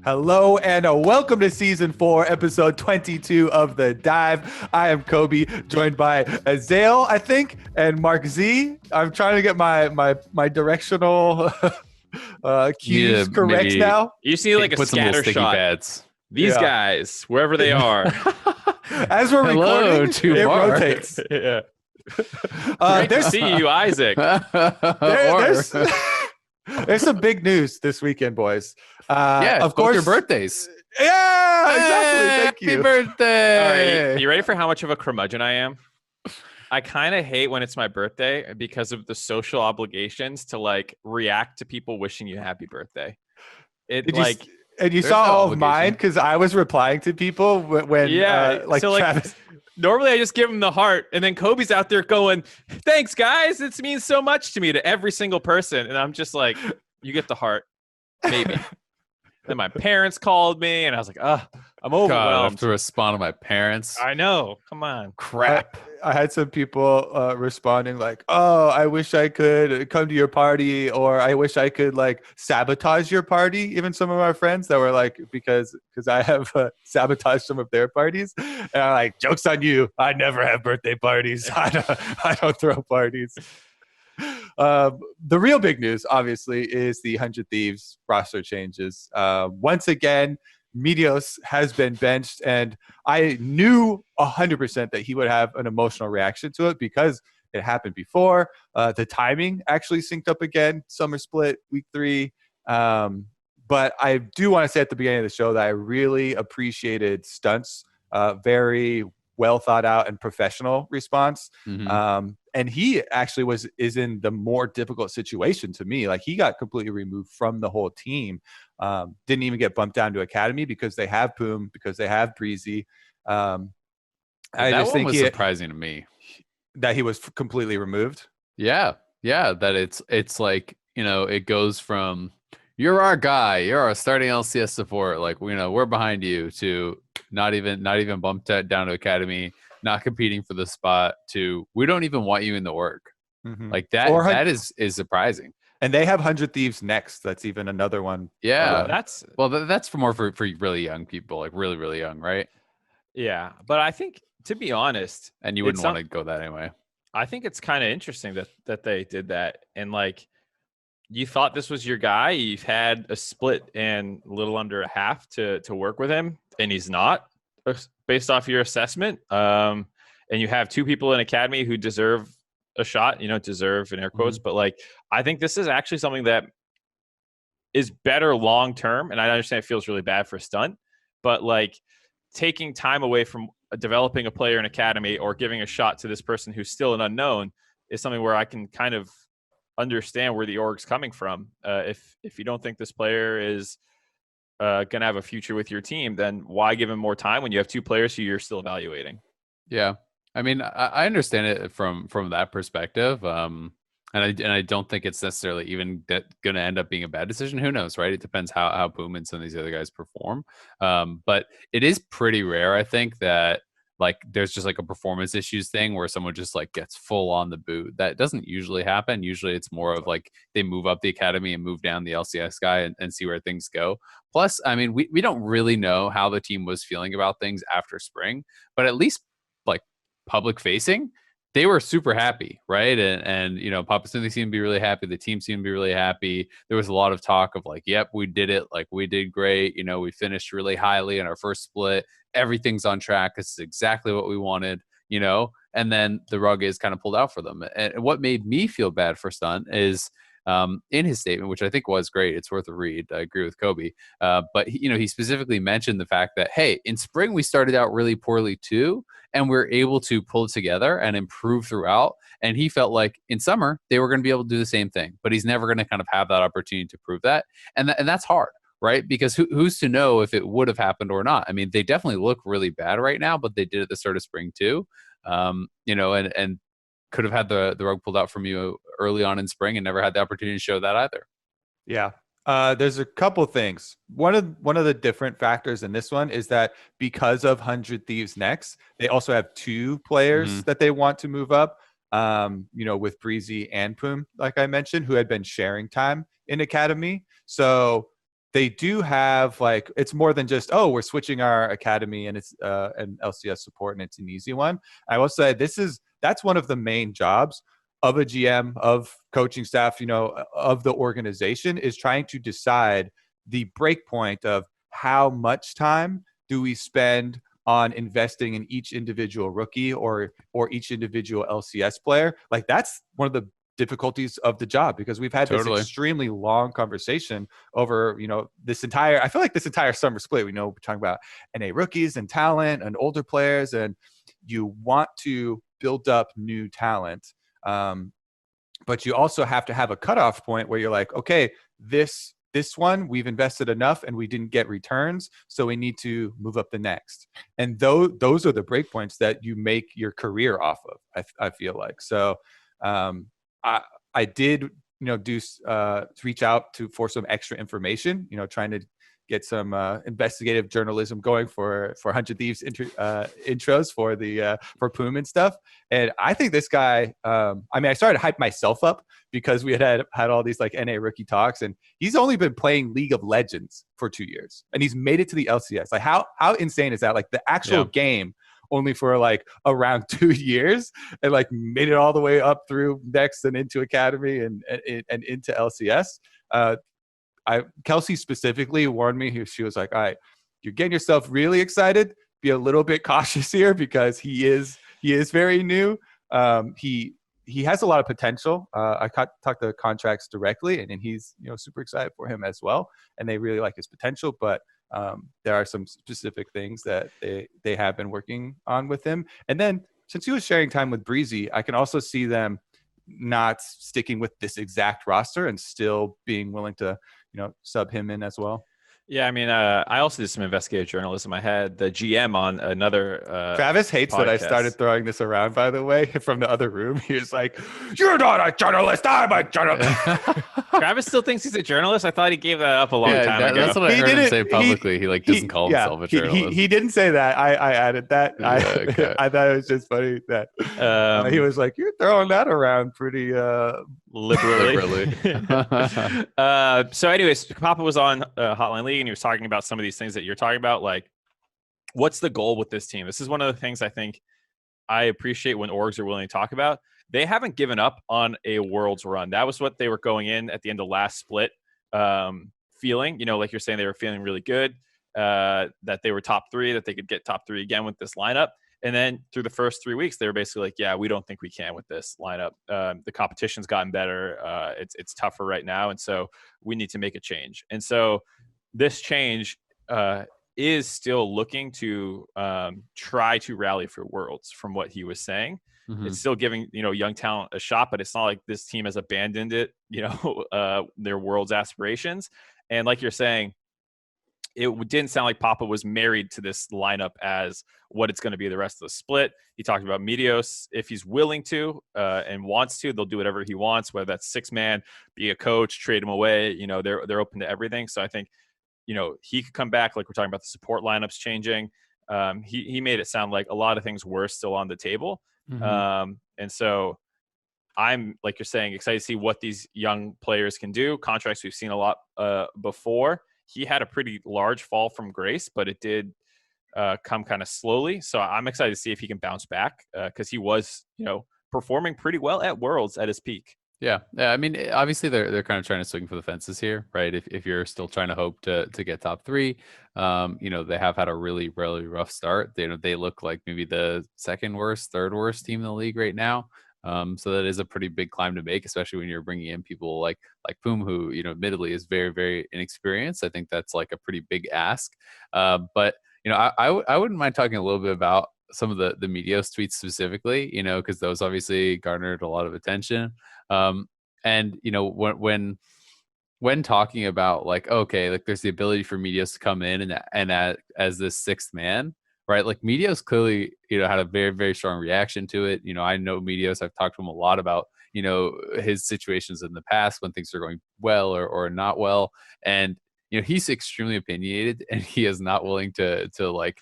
Hello and welcome to season 4, episode 22 of The Dive. I am Kobe, joined by Azale, I think, and MarkZ. I'm trying to get my directional cues correct now. You just need like a put some little scatter sticky shot. pads. These Yeah. guys, wherever they are. As we're Hello recording, to it Mark. rotates. Yeah. Great to see you, Isaac. There's some big news this weekend, boys. Of course, your birthdays. Yeah, exactly. Thank you. Happy birthday! All right, you ready for how much of a curmudgeon I am? I kind of hate when it's my birthday because of the social obligations to like react to people wishing you happy birthday. And you There's saw no all of obligation. mine because I was replying to people when Travis. Normally I just give him the heart, and then Kobe's out there going, "Thanks, guys. It means so much to me," to every single person, and I'm just like, "You get the heart, maybe." Then my parents called me, and I was like, I'm God, I have overwhelmed. to respond to my parents. I know. Come on. Crap. I had some people responding like, "Oh, I wish I could come to your party," or "I wish I could like sabotage your party." Even some of my friends that were like, because I have sabotaged some of their parties, and I'm like, "Joke's on you! I never have birthday parties. I don't throw parties." The real big news, obviously, is the 100 Thieves roster changes. Once again, Meteos has been benched, and I knew 100% that he would have an emotional reaction to it because it happened before. The timing actually synced up again, summer split, week 3. But I do want to say at the beginning of the show that I really appreciated Stunt's very well thought out and professional response. Mhm. And he actually is in the more difficult situation to me. Like, he got completely removed from the whole team. Didn't even get bumped down to Academy because they have Poom, because they have Breezy. I That just one think was surprising to me. that he was completely removed. Yeah. That it's like, it goes from you're our guy, you're our starting LCS support, like, we're behind you, to not even bumped down to Academy, not competing for the spot, to we don't even want you in the org. Like that Or that is surprising. And they have 100 Thieves next. That's even another one. Yeah. That's That's for more for really young people, like really, really young, right? yeah. But I think, to be honest, And you wouldn't want to go that anyway. I think it's kind of interesting that they did that. And like, you thought this was your guy. You've had a split and a little under a half to work with him, and he's not, based off your assessment. And you have 2 people in Academy who deserve a shot, deserve in air quotes. But like, I think this is actually something that is better long term. And I understand it feels really bad for Stunt, but like, taking time away from developing a player in Academy or giving a shot to this person who's still an unknown is something where I can kind of understand where the org's coming from. If you don't think this player is going to have a future with your team, then why give him more time when you have 2 players who you're still evaluating? Yeah. I mean, I understand it from that perspective. And I don't think it's necessarily even going to end up being a bad decision. Who knows, right? It depends how Boom and some of these other guys perform. But it is pretty rare, I think, that like there's just like a performance issues thing where someone just like gets full on the boot. That doesn't usually happen. Usually it's more of like they move up the Academy and move down the LCS guy and see where things go. Plus, I mean, we don't really know how the team was feeling about things after spring, but at least like public facing, they were super happy, right? And Papa Smith seemed to be really happy. The team seemed to be really happy. There was a lot of talk of like, yep, we did it. Like, we did great. We finished really highly in our first split. Everything's on track. This is exactly what we wanted, and then the rug is kind of pulled out for them. And what made me feel bad for Stunt is in his statement, which I think was great. It's worth a read. I agree with Kobe. But he specifically mentioned the fact that, hey, in spring we started out really poorly too, and we're able to pull it together and improve throughout. And he felt like in summer they were going to be able to do the same thing, but he's never going to kind of have that opportunity to prove that. And that's hard, right? Because who's to know if it would have happened or not? I mean, they definitely look really bad right now, but they did at the start of spring too. And could have had the rug pulled out from you early on in spring and never had the opportunity to show that either. Yeah. There's a couple things. One of the different factors in this one is that because of 100 Thieves next, they also have 2 players that they want to move up. With Breezy and Poom, like I mentioned, who had been sharing time in Academy. So they do have like, it's more than just, oh, we're switching our academy and it's an LCS support and it's an easy one. I will say that's one of the main jobs of a GM, of coaching staff, of the organization, is trying to decide the break point of how much time do we spend on investing in each individual rookie or each individual LCS player. Like, that's one of the difficulties of the job, because we've had this extremely long conversation over, I feel like this entire summer split, we're talking about NA rookies and talent and older players, and you want to build up new talent. But you also have to have a cutoff point where you're like, okay, this one we've invested enough and we didn't get returns, so we need to move up the next. And those are the breakpoints that you make your career off of. I feel like so. I did reach out for some extra information, trying to get some investigative journalism going for 100 Thieves intros for Poom and stuff. And I think this guy, I started to hype myself up because we had all these like NA rookie talks, and he's only been playing League of Legends for 2 years and he's made it to the LCS. Like, how insane is that? Like, the actual game only for like around 2 years, and like made it all the way up through next and into academy and into LCS. Kelsey specifically warned me. She was like, all right, you're getting yourself really excited. Be a little bit cautious here, because he is very new. He has a lot of potential. I talked to contracts directly, and he's super excited for him as well. And they really like his potential, but there are some specific things that they have been working on with him. And then since he was sharing time with Breezy, I can also see them not sticking with this exact roster and still being willing to sub him in as well. Yeah, I mean, I also did some investigative journalism. I had the GM on another Travis hates podcast. That I started throwing this around, by the way, from the other room. He was like, you're not a journalist, I'm a journalist. Travis still thinks he's a journalist? I thought he gave that up a long time ago. That's what I heard him say publicly. He doesn't call himself a journalist. He didn't say that. I added that. Okay. I thought it was just funny that he was like, you're throwing that around pretty liberally. So anyways, Papa was on Hotline League, and he was talking about some of these things that you're talking about. Like, what's the goal with this team? This is one of the things I think I appreciate when orgs are willing to talk about. They haven't given up on a Worlds run. That was what they were going in at the end of last split feeling. Like you're saying, they were feeling really good, that they were top 3, that they could get top 3 again with this lineup. And then through the first 3 weeks, they were basically like, yeah, we don't think we can with this lineup. The competition's gotten better. It's tougher right now. And so we need to make a change. And so this change is still looking to try to rally for Worlds, from what he was saying. Mm-hmm. It's still giving, young talent a shot, but it's not like this team has abandoned it, their Worlds aspirations. And like you're saying, it didn't sound like Papa was married to this lineup as what it's going to be the rest of the split. He talked about Meteos. If he's willing to and wants to, they'll do whatever he wants, whether that's 6-man, be a coach, trade him away. They're open to everything. So I think, he could come back. Like we're talking about the support lineups changing. He made it sound like a lot of things were still on the table. Mm-hmm. And so I'm, like you're saying, excited to see what these young players can do. Contracts we've seen a lot before. He had a pretty large fall from grace, but it did come kind of slowly. So I'm excited to see if he can bounce back, because he was, performing pretty well at Worlds at his peak. Yeah. I mean, obviously they're kind of trying to swing for the fences here, right? If you're still trying to hope to get top 3, they have had a really, really rough start. They look like maybe the second worst, third worst team in the league right now. So that is a pretty big climb to make, especially when you're bringing in people like Poom, who, admittedly is very, very inexperienced. I think that's like a pretty big ask. But, I wouldn't mind talking a little bit about some of the Meteos tweets specifically, because those obviously garnered a lot of attention. And, when talking about like, okay, like there's the ability for Meteos to come in and as this 6th man, right? Like Meteos clearly, had a very, very strong reaction to it. I know Meteos, I've talked to him a lot about, his situations in the past when things are going well or not well. And, he's extremely opinionated, and he is not willing to like,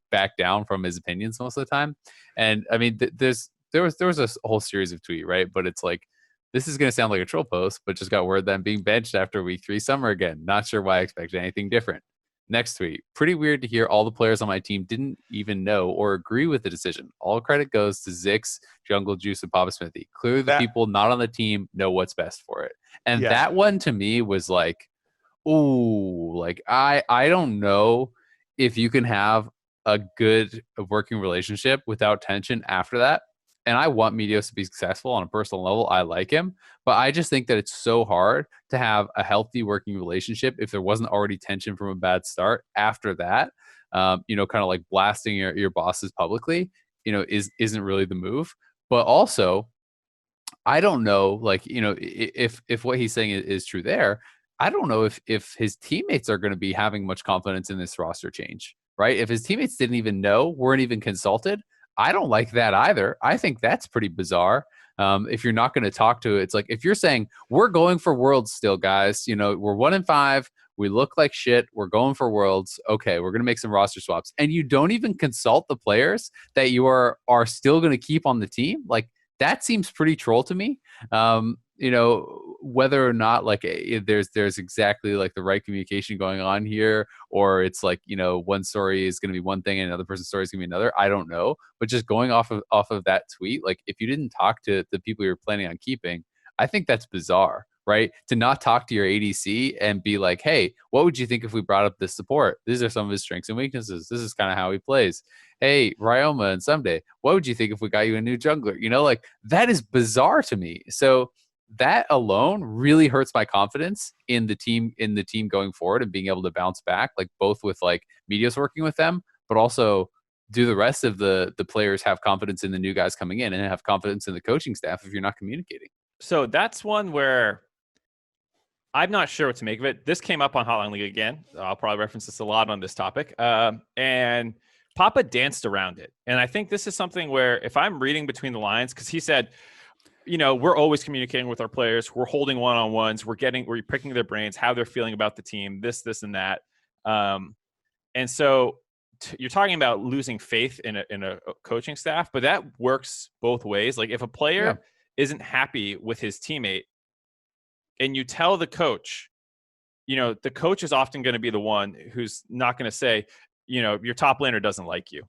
back down from his opinions most of the time. And I mean, there was a whole series of tweets, right? But it's like, This is going to sound like a troll post, but just got word that I'm being benched after week 3 summer again. Not sure why I expected anything different. Next tweet. Pretty weird to hear all the players on my team didn't even know or agree with the decision. All credit goes to Zix, Jungle Juice, and Papa Smithy. Clearly the people not on the team know what's best for it. And that one to me was like, ooh, like I don't know if you can have a good working relationship without tension after that. And I want Meteos to be successful on a personal level. I like him, but I just think that it's so hard to have a healthy working relationship if there wasn't already tension from a bad start. After that, you know, kind of like blasting your bosses publicly, you know, isn't really the move. But also, I don't know, like, you know, if what he's saying is true there, I don't know if his teammates are going to be having much confidence in this roster change, right? If his teammates didn't even know, weren't even consulted, I don't like that either. I think that's pretty bizarre. If you're not going to talk to it, it's like if you're saying we're going for Worlds still, guys. You know, we're 1-5. We look like shit. We're going for Worlds. Okay, we're going to make some roster swaps, and you don't even consult the players that you are still going to keep on the team. Like that seems pretty troll to me. You know, whether or not like there's exactly like the right communication going on here, or it's like, you know, one story is going to be one thing and another person's story is going to be another. I don't know. But just going off of that tweet, like if you didn't talk to the people you're planning on keeping, I think that's bizarre, right? To not talk to your ADC and be like, hey, what would you think if we brought up this support? These are some of his strengths and weaknesses. This is kind of how he plays. Hey, Ryoma and Someday, what would you think if we got you a new jungler? You know, like that is bizarre to me. So that alone really hurts my confidence in the team going forward and being able to bounce back, like both with like Meteos working with them, but also do the rest of the players have confidence in the new guys coming in and have confidence in the coaching staff if you're not communicating. So that's one where I'm not sure what to make of it. This came up on Hotline League again. I'll probably reference this a lot on this topic. And Papa danced around it. And I think this is something where if I'm reading between the lines, because he said, you know, we're always communicating with our players. We're holding one-on-ones. We're picking their brains, how they're feeling about the team, this, and that. And so you're talking about losing faith in a coaching staff, but that works both ways. Like if a player isn't happy with his teammate and you tell the coach, you know, the coach is often going to be the one who's not going to say, you know, your top laner doesn't like you.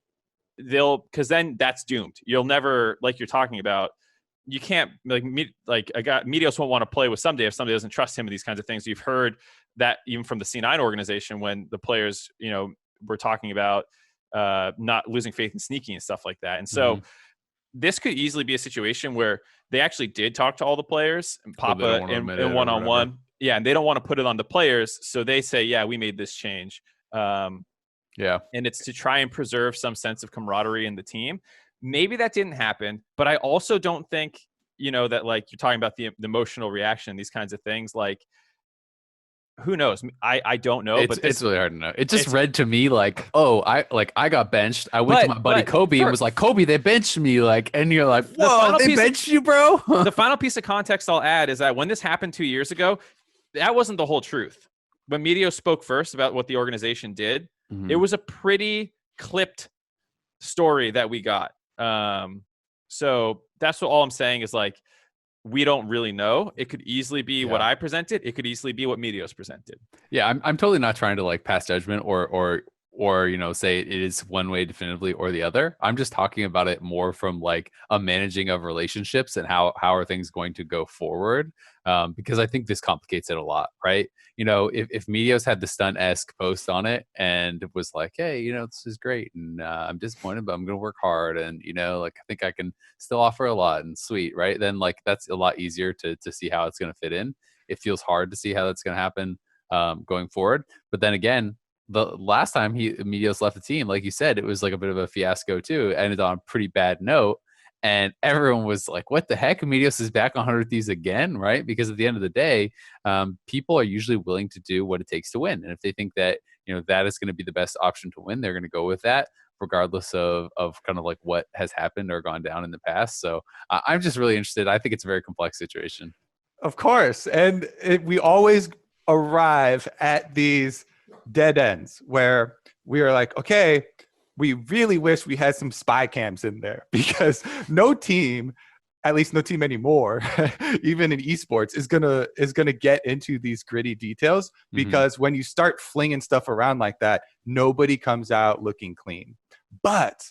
Because then that's doomed. You'll never, like you're talking about, you can't Meteos won't want to play with Someday if somebody doesn't trust him and these kinds of things. You've heard that even from the C9 organization when the players, you know, were talking about not losing faith in Nisqy and stuff like that. And so this could easily be a situation where they actually did talk to all the players and Papa in one-on-one. Yeah, and they don't want to put it on the players. So they say, yeah, we made this change. And it's to try and preserve some sense of camaraderie in the team. Maybe that didn't happen, but I also don't think, you know, that like you're talking about the emotional reaction, these kinds of things. Like, who knows? I don't know. But it's really hard to know. It just read to me like, oh, I got benched. I went to my buddy Kobe and was like, Kobe, they benched me. Like, and you're like, whoa, they benched you, bro. The final piece of context I'll add is that when this happened 2 years ago, that wasn't the whole truth. When Meteos spoke first about what the organization did, it was a pretty clipped story that we got. So that's all I'm saying is like, we don't really know. It could easily be what I presented. It could easily be what Meteos presented. Yeah, I'm totally not trying to like pass judgment or you know, say it is one way definitively or the other. I'm just talking about it more from like a managing of relationships and how are things going to go forward, because I think this complicates it a lot, right? You know, if Meteos had the Stunt-esque post on it and it was like, hey, you know, this is great and I'm disappointed, but I'm going to work hard and, you know, like I think I can still offer a lot and sweet, right? Then like that's a lot easier to see how it's going to fit in. It feels hard to see how that's going to happen going forward. But then again, the last time Meteos left the team, like you said, it was like a bit of a fiasco too. It ended on a pretty bad note. And everyone was like, what the heck? Meteos is back on 100 Thieves again, right? Because at the end of the day, people are usually willing to do what it takes to win. And if they think that, you know, that is going to be the best option to win, they're going to go with that, regardless of kind of like what has happened or gone down in the past. So I'm just really interested. I think it's a very complex situation. Of course. And we always arrive at these dead ends where we are like, okay, we really wish we had some spy cams in there because no team at least no team anymore, even in esports, is gonna get into these gritty details, because when you start flinging stuff around like that, nobody comes out looking clean. But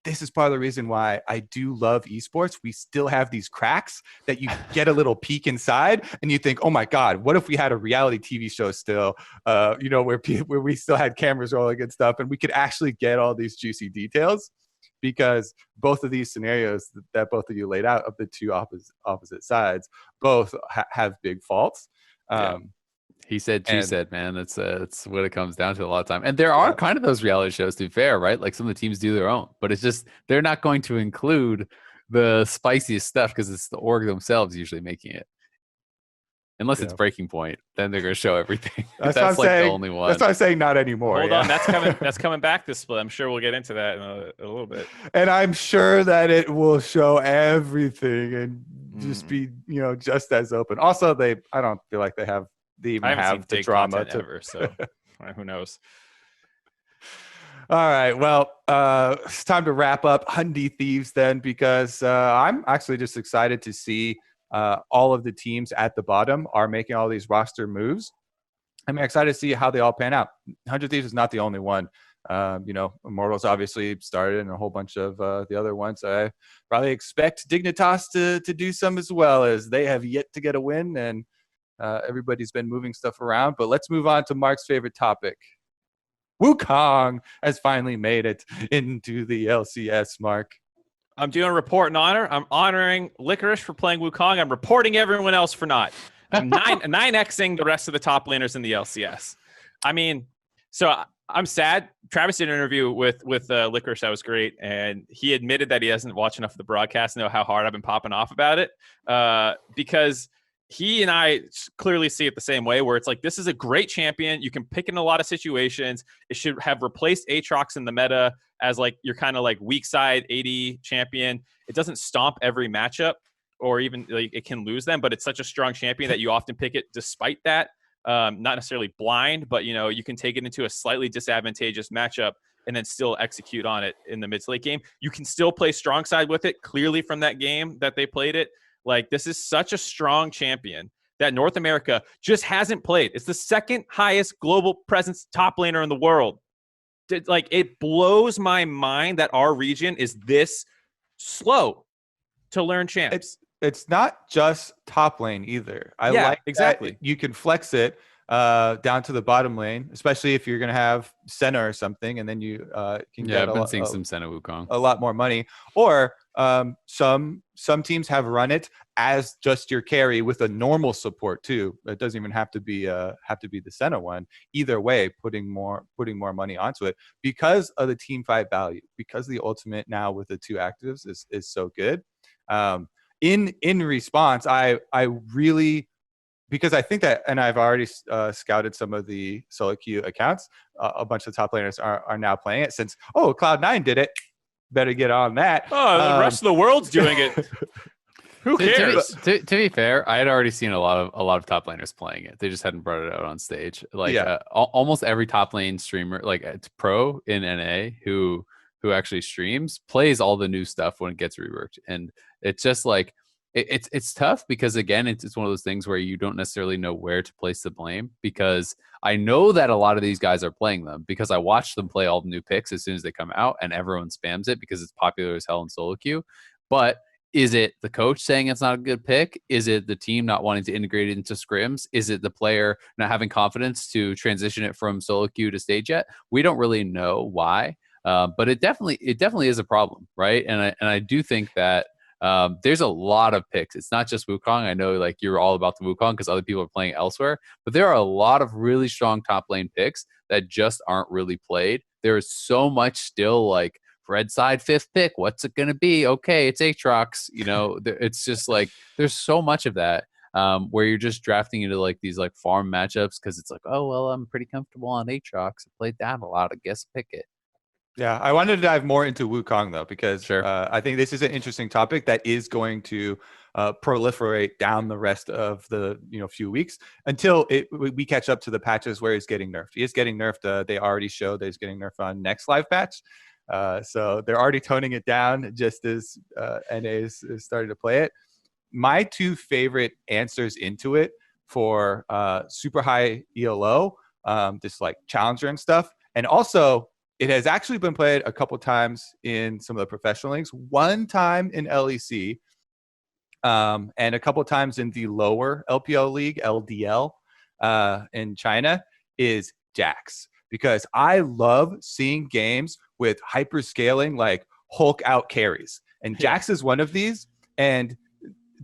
this is part of the reason why I do love esports. We still have these cracks that you get a little peek inside, and you think, "Oh my God, what if we had a reality TV show still? Where we still had cameras rolling and stuff, and we could actually get all these juicy details." Because both of these scenarios that both of you laid out of the two opposite sides both have big faults. He said, she said, man. That's what it comes down to a lot of time. And there are kind of those reality shows, to be fair, right? Like some of the teams do their own, but it's just they're not going to include the spiciest stuff because it's the org themselves usually making it. Unless it's Breaking Point, then they're going to show everything. That's like the only one. That's why I'm saying not anymore. Hold on, that's coming back this split. I'm sure we'll get into that in a little bit. And I'm sure that it will show everything and just be, just as open. Also, I don't feel like they even have the drama to ever, so who knows. All right, well, it's time to wrap up Hyundai Thieves then, because I'm actually just excited to see all of the teams at the bottom are making all these roster moves. I'm excited to see how they all pan out. 100 Thieves is not the only one. Immortals obviously started, and a whole bunch of the other ones. I probably expect Dignitas to do some as well, as they have yet to get a win, and everybody's been moving stuff around. But let's move on to Mark's favorite topic. Wukong has finally made it into the LCS, Mark. I'm doing a report in honor. I'm honoring Licorice for playing Wukong. I'm reporting everyone else for not. I'm 9xing the rest of the top laners in the LCS. I mean, so I'm sad. Travis did an interview with Licorice that was great, and he admitted that he doesn't watch enough of the broadcast to know how hard I've been popping off about it, because he and I clearly see it the same way, where it's like, this is a great champion. You can pick in a lot of situations. It should have replaced Aatrox in the meta as like your kind of like weak side AD champion. It doesn't stomp every matchup, or even like it can lose them, but it's such a strong champion that you often pick it despite that. Not necessarily blind, but you can take it into a slightly disadvantageous matchup and then still execute on it in the mid to late game. You can still play strong side with it, clearly from that game that they played it. Like, this is such a strong champion that North America just hasn't played. It's the second highest global presence top laner in the world. Like, it blows my mind that our region is this slow to learn champs. It's not just top lane either. I like exactly that you can flex it down to the bottom lane, especially if you're going to have Senna or something, and then you can get I've been seeing some Senna Wukong, a lot more money. Or some teams have run it as just your carry with a normal support too. It doesn't even have to be the Senna one. Either way, putting more money onto it because of the team fight value, because the ultimate now with the two actives is so good. In response, I really, because I think that, and I've already scouted some of the solo queue accounts. A bunch of top laners are now playing it since, Cloud9 did it. Better get on that. Oh, the rest of the world's doing it. Who cares? To be fair, I had already seen a lot of top laners playing it. They just hadn't brought it out on stage. Like almost every top lane streamer, like it's pro in NA who actually streams, plays all the new stuff when it gets reworked. And it's just like, it's tough because, again, it's one of those things where you don't necessarily know where to place the blame, because I know that a lot of these guys are playing them because I watch them play all the new picks as soon as they come out, and everyone spams it because it's popular as hell in solo queue. But is it the coach saying it's not a good pick? Is it the team not wanting to integrate it into scrims? Is it the player not having confidence to transition it from solo queue to stage yet? We don't really know why, but it definitely is a problem, right? And I do think that there's a lot of picks. It's not just Wukong. I know like you're all about the Wukong because other people are playing elsewhere, but there are a lot of really strong top lane picks that just aren't really played. There is so much still like red side 5th pick. What's it going to be? Okay, it's Aatrox. It's just like there's so much of that where you're just drafting into like these like farm matchups because it's like, oh, well, I'm pretty comfortable on Aatrox. I played that a lot. I guess pick it. Yeah, I wanted to dive more into Wukong though, because I think this is an interesting topic that is going to proliferate down the rest of the few weeks until we catch up to the patches where he's getting nerfed. He is getting nerfed. They already showed that he's getting nerfed on next live patch. So they're already toning it down just as NA is starting to play it. My two favorite answers into it for super high ELO, just like challenger and stuff, and also it has actually been played a couple times in some of the professional leagues, one time in LEC, and a couple times in the lower LPL league, LDL, in China, is Jax. Because I love seeing games with hyper scaling, like Hulk out carries. And Jax is one of these. And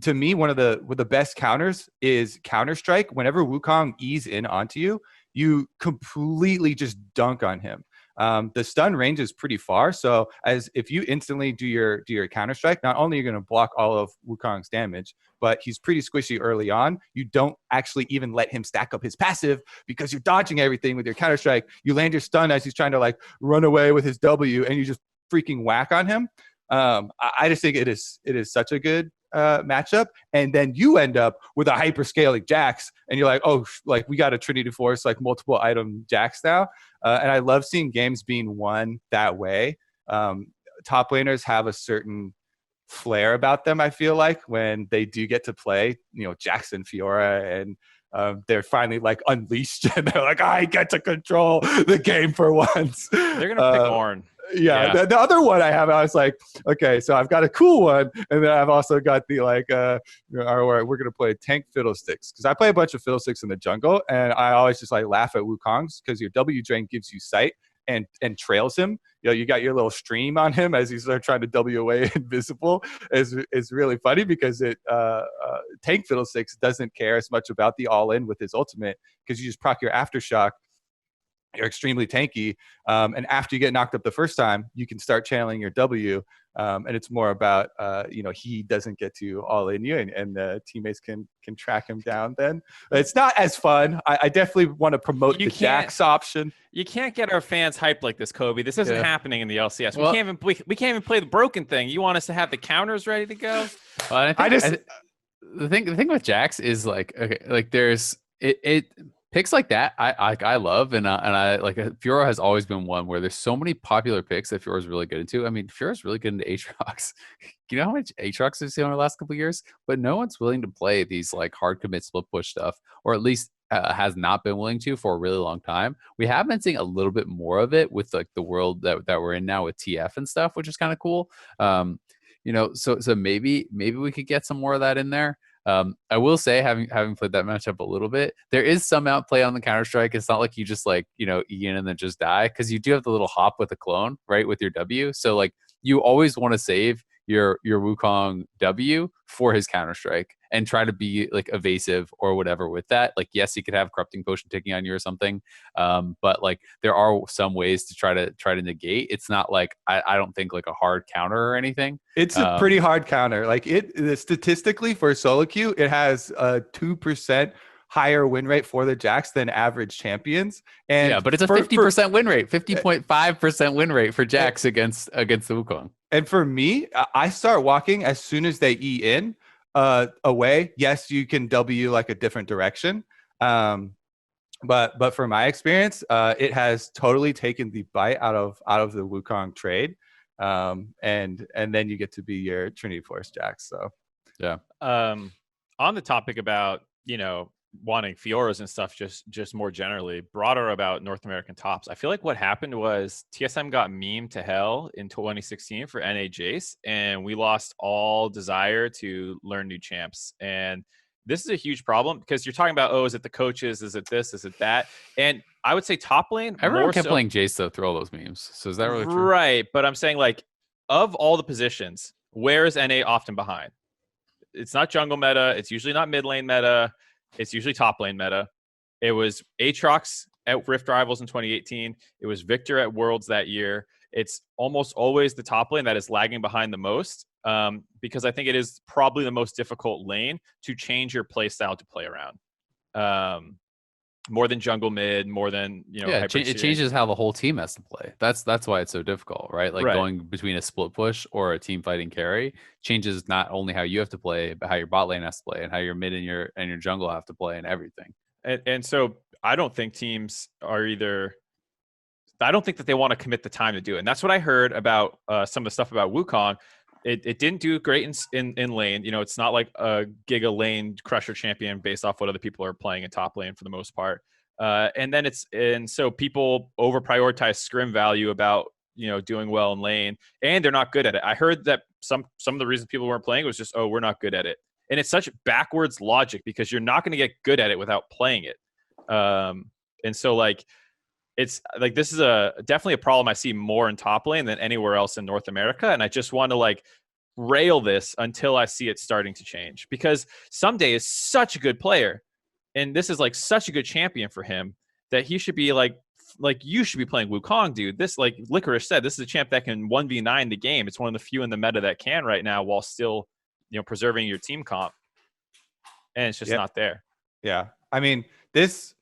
to me, one of the best counters is Counter-Strike. Whenever Wukong ease in onto you, you completely just dunk on him. The stun range is pretty far, so as if you instantly do your Counter-Strike, not only are you going to block all of Wukong's damage, but he's pretty squishy early on. You don't actually even let him stack up his passive because you're dodging everything with your Counter-Strike. You land your stun as he's trying to like run away with his W, and you just freaking whack on him. I just think it is such a good matchup, and then you end up with a hyper scaling Jax, and you're like, oh, like we got a Trinity Force, like multiple item Jax now, and I love seeing games being won that way. Top laners have a certain flair about them. I feel like when they do get to play, Jackson, Fiora, and they're finally like unleashed, and they're like, I get to control the game for once. They're gonna pick Ornn. Yeah. The other one I have, I was like, okay, so I've got a cool one, and then I've also got the like, all right, we're gonna play tank fiddlesticks, because I play a bunch of fiddlesticks in the jungle, and I always just like laugh at Wukong's, because your W drain gives you sight and trails him. You got your little stream on him as he's trying to W away invisible. Is really funny, because it tank fiddlesticks doesn't care as much about the all in with his ultimate, because you just proc your aftershock. You're extremely tanky, and after you get knocked up the first time, you can start channeling your W, and it's more about he doesn't get to all in you, and the teammates can track him down. Then it's not as fun. I definitely want to promote the Jax option. You can't get our fans hyped like this, Kobe. This isn't happening in the LCS. Well, we can't even play the broken thing. You want us to have the counters ready to go? Well, the thing with Jax is like, okay, like there's it picks like that I love, and I like Fiora has always been one where there's so many popular picks that Fiora's really good into. I mean, Fiora's really good into Aatrox. You know how much Aatrox we've seen over the last couple of years? But no one's willing to play these like hard commit split push stuff, or at least has not been willing to for a really long time. We have been seeing a little bit more of it with like the world that we're in now with TF and stuff, which is kind of cool. So maybe we could get some more of that in there. I will say, having played that matchup a little bit, there is some outplay on the Counter-Strike. It's not like you just like, E in and then just die, because you do have the little hop with a clone, right, with your W. So like you always want to save your Wukong W for his Counter-Strike and try to be like evasive or whatever with that. Like, yes, he could have corrupting potion taking on you or something, but like there are some ways to try to negate. It's not like I don't think like a hard counter or anything. It's a pretty hard counter. Like statistically for solo queue, it has a 2% higher win rate for the Jax than average champions. And yeah, but it's a 50% win rate, 50.5% win rate for Jax against the Wukong. And for me, I start walking as soon as they E in away. Yes, you can W like a different direction. But from my experience, it has totally taken the bite out of the Wukong trade. And then you get to be your Trinity Force Jax. So yeah. On the topic about, wanting Fioras and stuff, just more generally, broader about North American tops, I feel like what happened was TSM got memed to hell in 2016 for NA Jace, and we lost all desire to learn new champs. And this is a huge problem, because you're talking about, is it the coaches? Is it this? Is it that? And I would say top lane. Everyone kept playing Jace though through all those memes. So is that really true? Right. But I'm saying, like, of all the positions, where is NA often behind? It's not jungle meta. It's usually not mid lane meta. It's usually top lane meta. It was Aatrox at Rift Rivals in 2018. It was Victor at Worlds that year. It's almost always the top lane that is lagging behind the most, because I think it is probably the most difficult lane to change your play style to play around. More than jungle mid, more than it changes how the whole team has to play. That's why it's so difficult, right? Like going between a split push or a team fighting carry changes not only how you have to play, but how your bot lane has to play, and how your mid and your jungle have to play, and everything. And so I don't think teams are either. I don't think that they want to commit the time to do it. And that's what I heard about some of the stuff about Wukong. It didn't do great in lane. It's not like a Giga lane crusher champion based off what other people are playing in top lane for the most part. And so people over prioritize scrim value about doing well in lane, and they're not good at it. I heard that some of the reasons people weren't playing was just, we're not good at it. And it's such backwards logic because you're not going to get good at it without playing it. And so like, it's like, this is definitely a problem I see more in top lane than anywhere else in North America. And I just want to like rail this until I see it starting to change, because Someday is such a good player. And this is like such a good champion for him that he should be like you should be playing Wukong, dude. This, like Licorice said, this is a champ that can 1v9 the game. It's one of the few in the meta that can right now while still, preserving your team comp. And it's just not there. Yeah. I mean, this,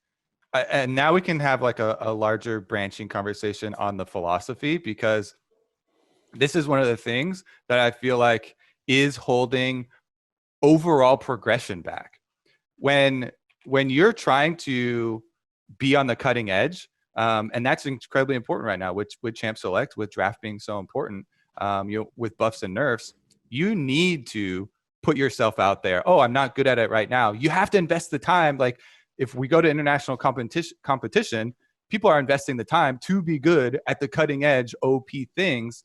and now we can have like a larger branching conversation on the philosophy, because this is one of the things that I feel like is holding overall progression back. When you're trying to be on the cutting edge, and that's incredibly important right now, with champ select, with draft being so important, with buffs and nerfs, you need to put yourself out there. Oh, I'm not good at it right now. You have to invest the time. Like if we go to international competition, people are investing the time to be good at the cutting edge OP things.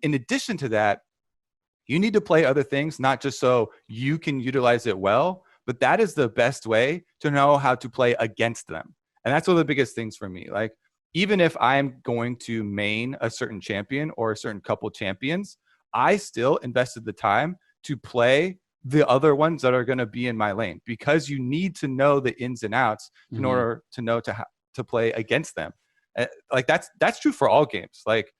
In addition to that, you need to play other things, not just so you can utilize it well, but that is the best way to know how to play against them. And that's one of the biggest things for me. Like, even if I'm going to main a certain champion or a certain couple champions, I still invested the time to play the other ones that are going to be in my lane, because you need to know the ins and outs in order to know to play against them. Like that's true for all games. Like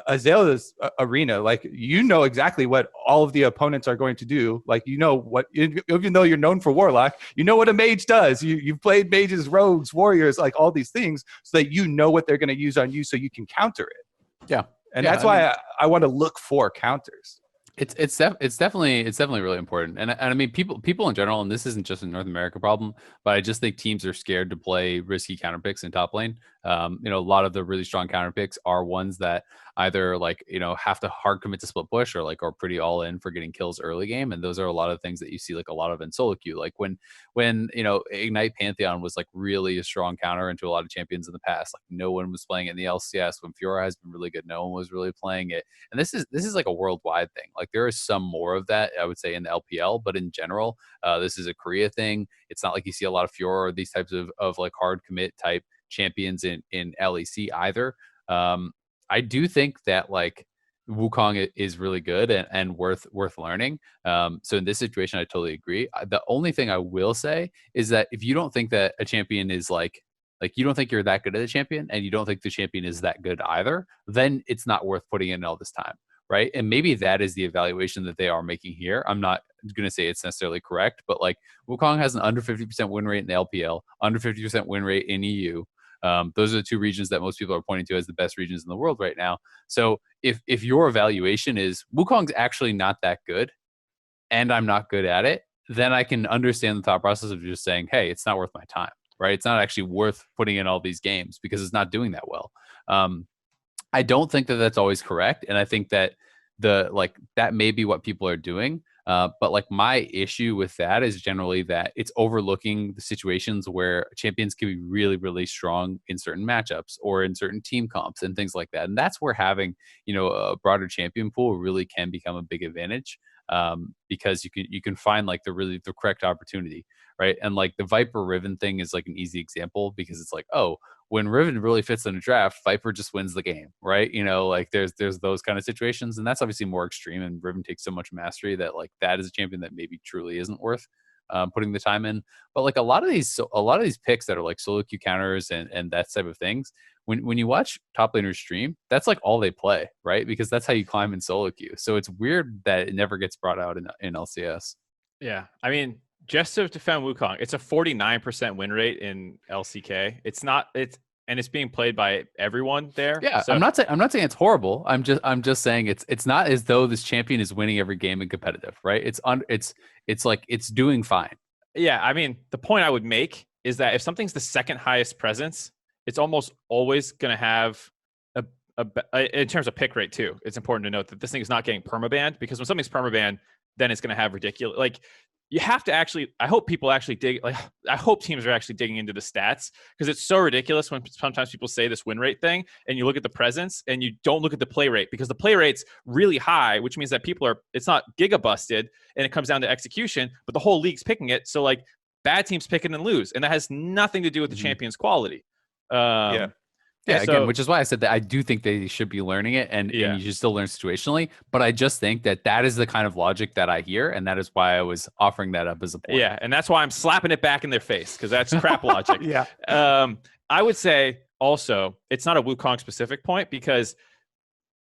Azalea's arena, like exactly what all of the opponents are going to do. Like what, even though you're known for Warlock, what a mage does. You've played mages, rogues, warriors, like all these things, so that you know what they're going to use on you, so you can counter it. Yeah, and that's why I want to look for counters. It's definitely really important, and I mean people in general, and this isn't just a North America problem, but I just think teams are scared to play risky counter picks in top lane. A lot of the really strong counter picks are ones that either have to hard commit to split push, or are pretty all in for getting kills early game, and those are a lot of things that you see a lot of in solo queue. Like when Ignite Pantheon was really a strong counter into a lot of champions in the past. No one was playing it in the LCS. When Fiora has been really good, no one was really playing it. And this is a worldwide thing. There is some more of that, I would say, in the LPL, but in general, this is a Korea thing. It's not like you see a lot of Fiora or these types of hard commit type champions in LEC either. I do think that Wukong is really good and worth learning. So in this situation, I totally agree. The only thing I will say is that if you don't think that a champion is you don't think you're that good at a champion, and you don't think the champion is that good either, then it's not worth putting in all this time, right? And maybe that is the evaluation that they are making here. I'm not going to say it's necessarily correct, but Wukong has an under 50% win rate in the LPL, under 50% win rate in EU. Those are the two regions that most people are pointing to as the best regions in the world right now. So if your evaluation is Wukong's actually not that good, and I'm not good at it, then I can understand the thought process of just saying, hey, it's not worth my time, right? It's not actually worth putting in all these games because it's not doing that well. I don't think that that's always correct, and I think that that may be what people are doing. But my issue with that is generally that it's overlooking the situations where champions can be really, really strong in certain matchups or in certain team comps and things like that. And that's where having, a broader champion pool really can become a big advantage, because you can find the correct opportunity, right? And the Viper Riven thing is an easy example, because it's when Riven really fits in a draft, Viper just wins the game, right? There's those kind of situations, and that's obviously more extreme, and Riven takes so much mastery that that is a champion that maybe truly isn't worth putting the time in. But a lot of these picks that are solo queue counters and that type of things, when you watch top laners stream, that's all they play, right? Because that's how you climb in solo queue. So it's weird that it never gets brought out in LCS. Yeah, I mean, just to defend Wukong, it's a 49% win rate in LCK. It's being played by everyone there. Yeah, so. I'm not saying it's horrible. I'm just saying it's not as though this champion is winning every game in competitive, right? It's doing fine. Yeah, I mean, the point I would make is that if something's the second highest presence, it's almost always going to have in terms of pick rate too. It's important to note that this thing is not getting permabanned, because when something's permabanned, then it's going to have ridiculous, like, you have to actually, I hope people actually dig, like, I hope teams are actually digging into the stats, because it's so ridiculous when sometimes people say this win rate thing and you look at the presence and you don't look at the play rate, because the play rate's really high, which means that it's not giga busted and it comes down to execution, but the whole league's picking it. So like bad teams pick it and lose. And that has nothing to do with the champion's quality. Yeah, again, which is why I said that I do think they should be learning it, and you should still learn situationally. But I just think that is the kind of logic that I hear, and that is why I was offering that up as a point. Yeah, and that's why I'm slapping it back in their face, because that's crap logic. Yeah. I would say also it's not a Wukong specific point, because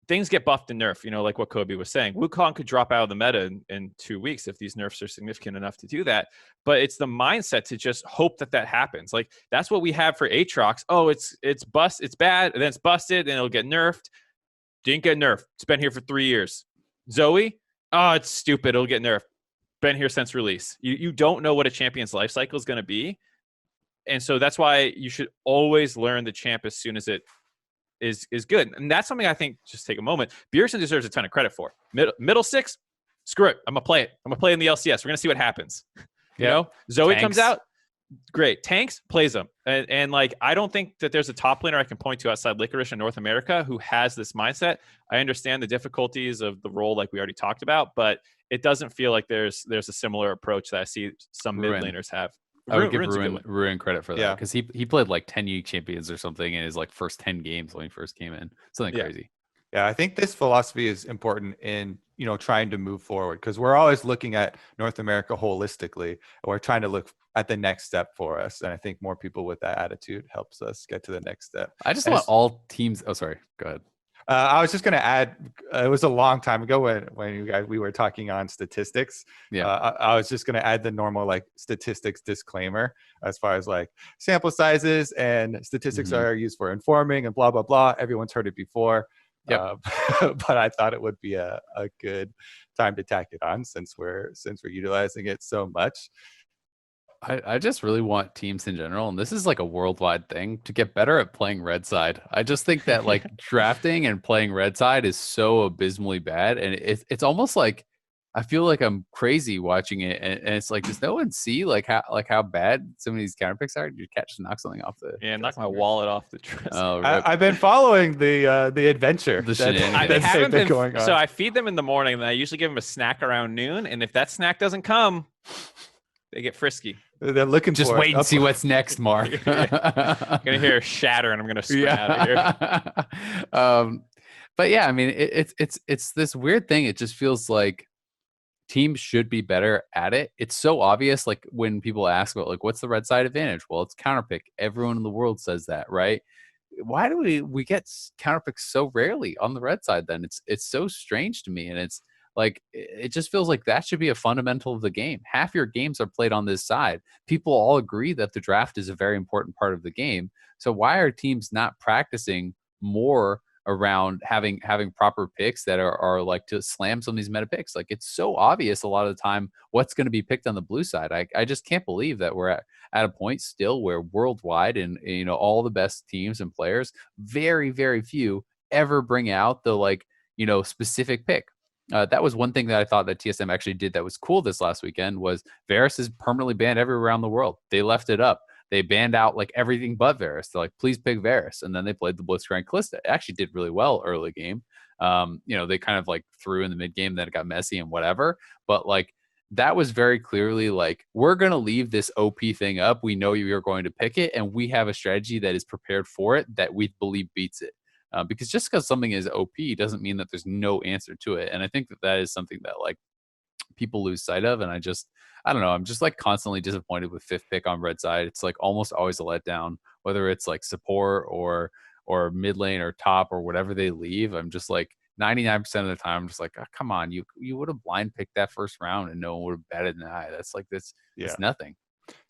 things get buffed and nerfed, like what Kobe was saying. Wukong could drop out of the meta in 2 weeks if these nerfs are significant enough to do that. But it's the mindset to just hope that happens. Like, that's what we have for Aatrox. Oh, it's bad, and then it's busted, and it'll get nerfed. Didn't get nerfed. It's been here for 3 years. Zoe, oh, it's stupid. It'll get nerfed. Been here since release. You don't know what a champion's life cycle is going to be. And so that's why you should always learn the champ as soon as it is good. And that's something I think, just take a moment, Bjergsen deserves a ton of credit for. Middle six, screw it. I'm going to play it. I'm going to play in the LCS. We're going to see what happens. You know, Zoe comes out, great. Tanks, plays them. And like, I don't think that there's a top laner I can point to outside Licorice in North America who has this mindset. I understand the difficulties of the role, like we already talked about, but it doesn't feel like there's a similar approach that I see some mid laners have. I would give Ruin credit for that, because he played like 10 League Champions or something in his like first 10 games when he first came in. Something crazy. Yeah, I think this philosophy is important in, trying to move forward, because we're always looking at North America holistically, and we're trying to look at the next step for us. And I think more people with that attitude helps us get to the next step. I just want all teams. Oh, sorry. Go ahead. I was just going to add, it was a long time ago when we were talking on statistics. Yeah. I was just going to add the normal like statistics disclaimer as far as like sample sizes and statistics are used for informing and blah, blah, blah. Everyone's heard it before. Yep. But I thought it would be a good time to tack it on since we're utilizing it so much. I just really want teams in general, and this is like a worldwide thing, to get better at playing red side. I just think that like drafting and playing red side is so abysmally bad, and it's almost like I feel like I'm crazy watching it, and it's like, does no one see like how bad some of these counter picks are? You catch knock something off the knock my wallet off the dresser. Oh, I've been following the adventure. They haven't been going on. So I feed them in the morning, and I usually give them a snack around noon, and if that snack doesn't come, they get frisky. They're looking just for wait and see what's next, Mark. I'm gonna hear a shatter, and I'm gonna sprint out of here. But yeah, I mean, it's this weird thing. It just feels like teams should be better at it. It's so obvious. Like when people ask about like, what's the red side advantage? Well, it's counterpick. Everyone in the world says that, right? Why do we get counterpicks so rarely on the red side? Then it's so strange to me, and it's like, it just feels like that should be a fundamental of the game. Half your games are played on this side. People all agree that the draft is a very important part of the game. So why are teams not practicing more around having proper picks that are like to slam some of these meta picks? Like, it's so obvious a lot of the time what's going to be picked on the blue side. I just can't believe that we're at a point still where worldwide, and all the best teams and players, very, very few ever bring out the like, specific pick. That was one thing that I thought that TSM actually did that was cool this last weekend, was Varus is permanently banned everywhere around the world. They left it up. They banned out like everything but Varus. They're like, please pick Varus. And then they played the Blitzcrank Callista. It actually did really well early game. They kind of like threw in the mid game, then it got messy and whatever. But like, that was very clearly like, we're going to leave this OP thing up. We know you're going to pick it, and we have a strategy that is prepared for it that we believe beats it. Because just because something is OP doesn't mean that there's no answer to it. And I think that is something that like people lose sight of. And I don't know. I'm just like constantly disappointed with fifth pick on red side. It's like almost always a letdown, whether it's like support or mid lane or top or whatever they leave. I'm just like 99% of the time, I'm just like, oh, come on, you would have blind picked that first round and no one would have batted an eye. That's like, it's nothing.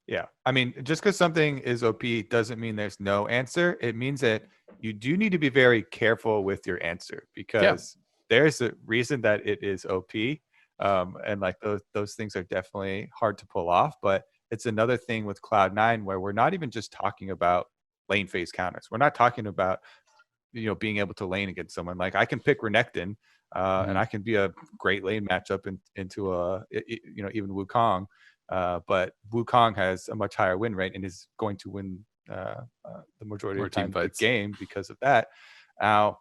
Yeah. I mean, just because something is OP doesn't mean there's no answer. It means that you do need to be very careful with your answer, because there's a reason that it is OP. And like those things are definitely hard to pull off. But it's another thing with Cloud9 where we're not even just talking about lane phase counters. We're not talking about being able to lane against someone. Like I can pick Renekton, and I can be a great lane matchup into even Wukong. But Wukong has a much higher win rate and is going to win the majority of the time the game because of that. Now,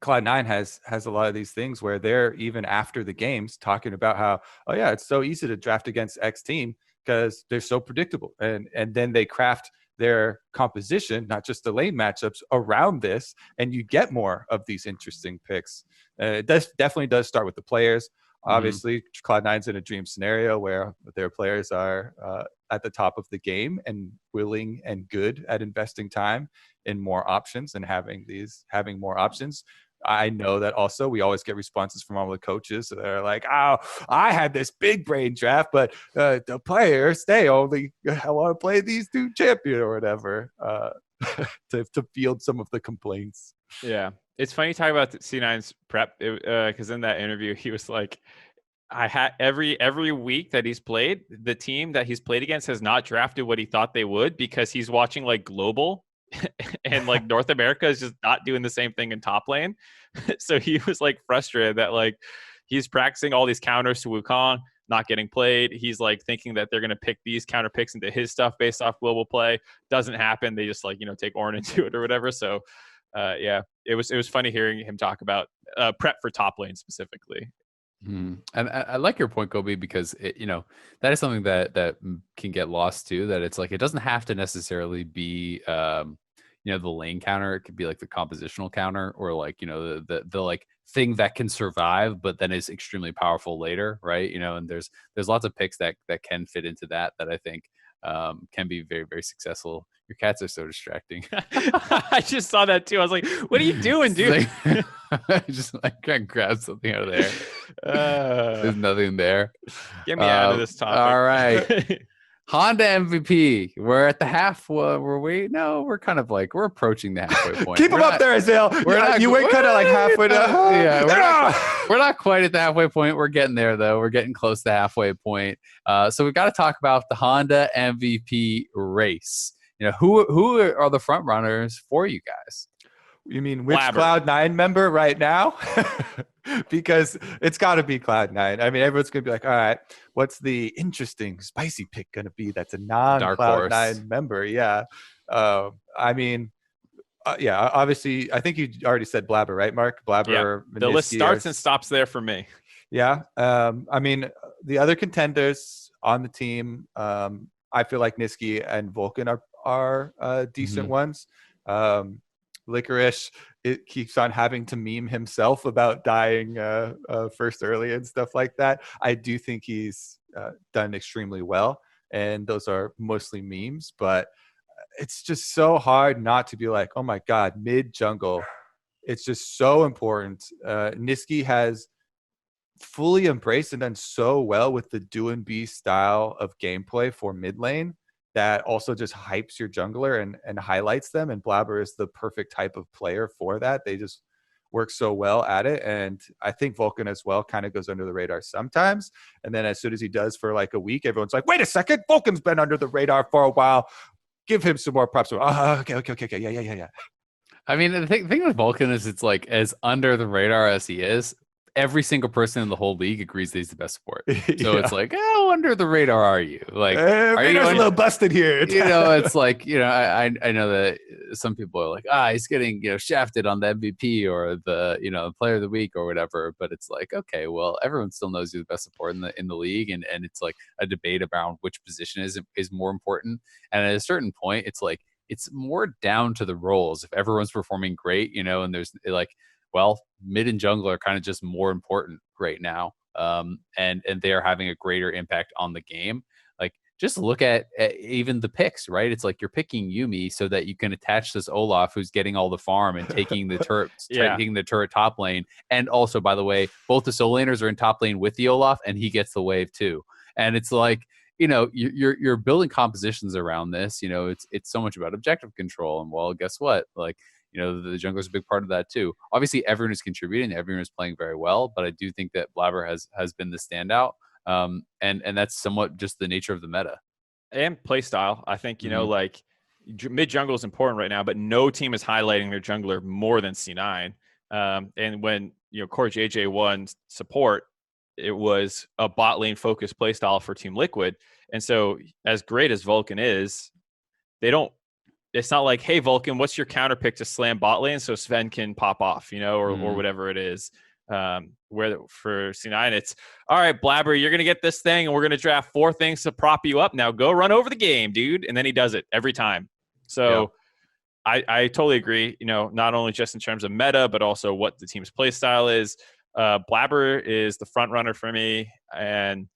Cloud9 has a lot of these things where they're even after the games talking about how, oh yeah, it's so easy to draft against X team because they're so predictable, and then they craft their composition, not just the lane matchups, around this, and you get more of these interesting picks. It definitely does start with the players. Obviously, Cloud9's in a dream scenario where their players are at the top of the game and willing and good at investing time in more options and having more options. I know that also we always get responses from all the coaches that are like, oh, I had this big brain draft, but the players, I want to play these two champion or whatever to field some of the complaints. Yeah. It's funny talking about C9's prep because in that interview, he was like, I had every week that he's played, the team that he's played against has not drafted what he thought they would because he's watching like global and like North America is just not doing the same thing in top lane. So he was like frustrated that like he's practicing all these counters to Wukong, not getting played. He's like thinking that they're going to pick these counter picks into his stuff based off global play. Doesn't happen. They just like, take Ornn into it or whatever. So yeah, it was funny hearing him talk about prep for top lane specifically. And I like your point, Kobe, because that is something that can get lost too. That it's like it doesn't have to necessarily be the lane counter. It could be like the compositional counter, or like the like thing that can survive, but then is extremely powerful later, right? And there's lots of picks that can fit into that I think can be very, very successful. Your cats are so distracting. I just saw that too. I was like, what are you doing, dude? Just like trying to grab something out of there. There's nothing there. Get me out of this topic. All right. Honda MVP. We're at the half. Were we? No, we're kind of like, we're approaching the halfway point. Keep him up there, Azale. You went kind of like halfway down. Yeah, we're not quite at the halfway point. We're getting there, though. We're getting close to the halfway point. So we've got to talk about the Honda MVP race. Who are the front runners for you guys? You mean which Blaber. Cloud9 member right now? Because it's got to be Cloud9. I mean, everyone's going to be like, all right, what's the interesting, spicy pick going to be that's a non-Cloud9 member? Yeah. I mean, yeah, obviously, I think you already said Blaber, right, Mark? Blaber. Yeah. The list starts and stops there for me. Yeah. I mean, the other contenders on the team, I feel like Nisqy and Vulcan are decent ones. Licorice, it keeps on having to meme himself about dying first early and stuff like that. I do think he's done extremely well, and those are mostly memes, but it's just so hard not to be like, oh my God, mid jungle. It's just so important. Nisqy has fully embraced and done so well with the do and be style of gameplay for mid lane that also just hypes your jungler and highlights them. And Blaber is the perfect type of player for that. They just work so well at it. And I think Vulcan as well kind of goes under the radar sometimes. And then as soon as he does for like a week, everyone's like, wait a second, Vulcan's been under the radar for a while. Give him some more props. Okay. Yeah. I mean, the thing with Vulcan is it's like as under the radar as he is, every single person in the whole league agrees that he's the best support. So it's like, how under the radar are you? Like, are you a little busted here? It's like, I know that some people are like, he's getting, shafted on the MVP or the, player of the week or whatever. But it's like, okay, well, everyone still knows you're the best support in the league. And it's like a debate about which position is more important. And at a certain point, it's like, it's more down to the roles. If everyone's performing great, and there's like, well, mid and jungle are kind of just more important right now. And they are having a greater impact on the game. Like, just look at even the picks, right? It's like you're picking Yuumi so that you can attach this Olaf who's getting all the farm and taking the turret, taking the turret top lane. And also, by the way, both the soul laners are in top lane with the Olaf, and he gets the wave too. And it's like, you're building compositions around this. It's so much about objective control. And well, guess what? Like, the jungler is a big part of that too. Obviously, everyone is contributing. Everyone is playing very well. But I do think that Blaber has been the standout. And that's somewhat just the nature of the meta. And play style. I think, like mid jungle is important right now, but no team is highlighting their jungler more than C9. And when Core JJ won support, it was a bot lane focused playstyle for Team Liquid. And so, as great as Vulcan is, they don't. It's not like, hey, Vulcan, what's your counter pick to slam bot lane so Sven can pop off, or whatever it is. Where for C9, it's all right, Blaber, you're gonna get this thing, and we're gonna draft 4 things to prop you up. Now go run over the game, dude, and then he does it every time. So I totally agree. Not only just in terms of meta, but also what the team's play style is. Blaber is the front runner for me, and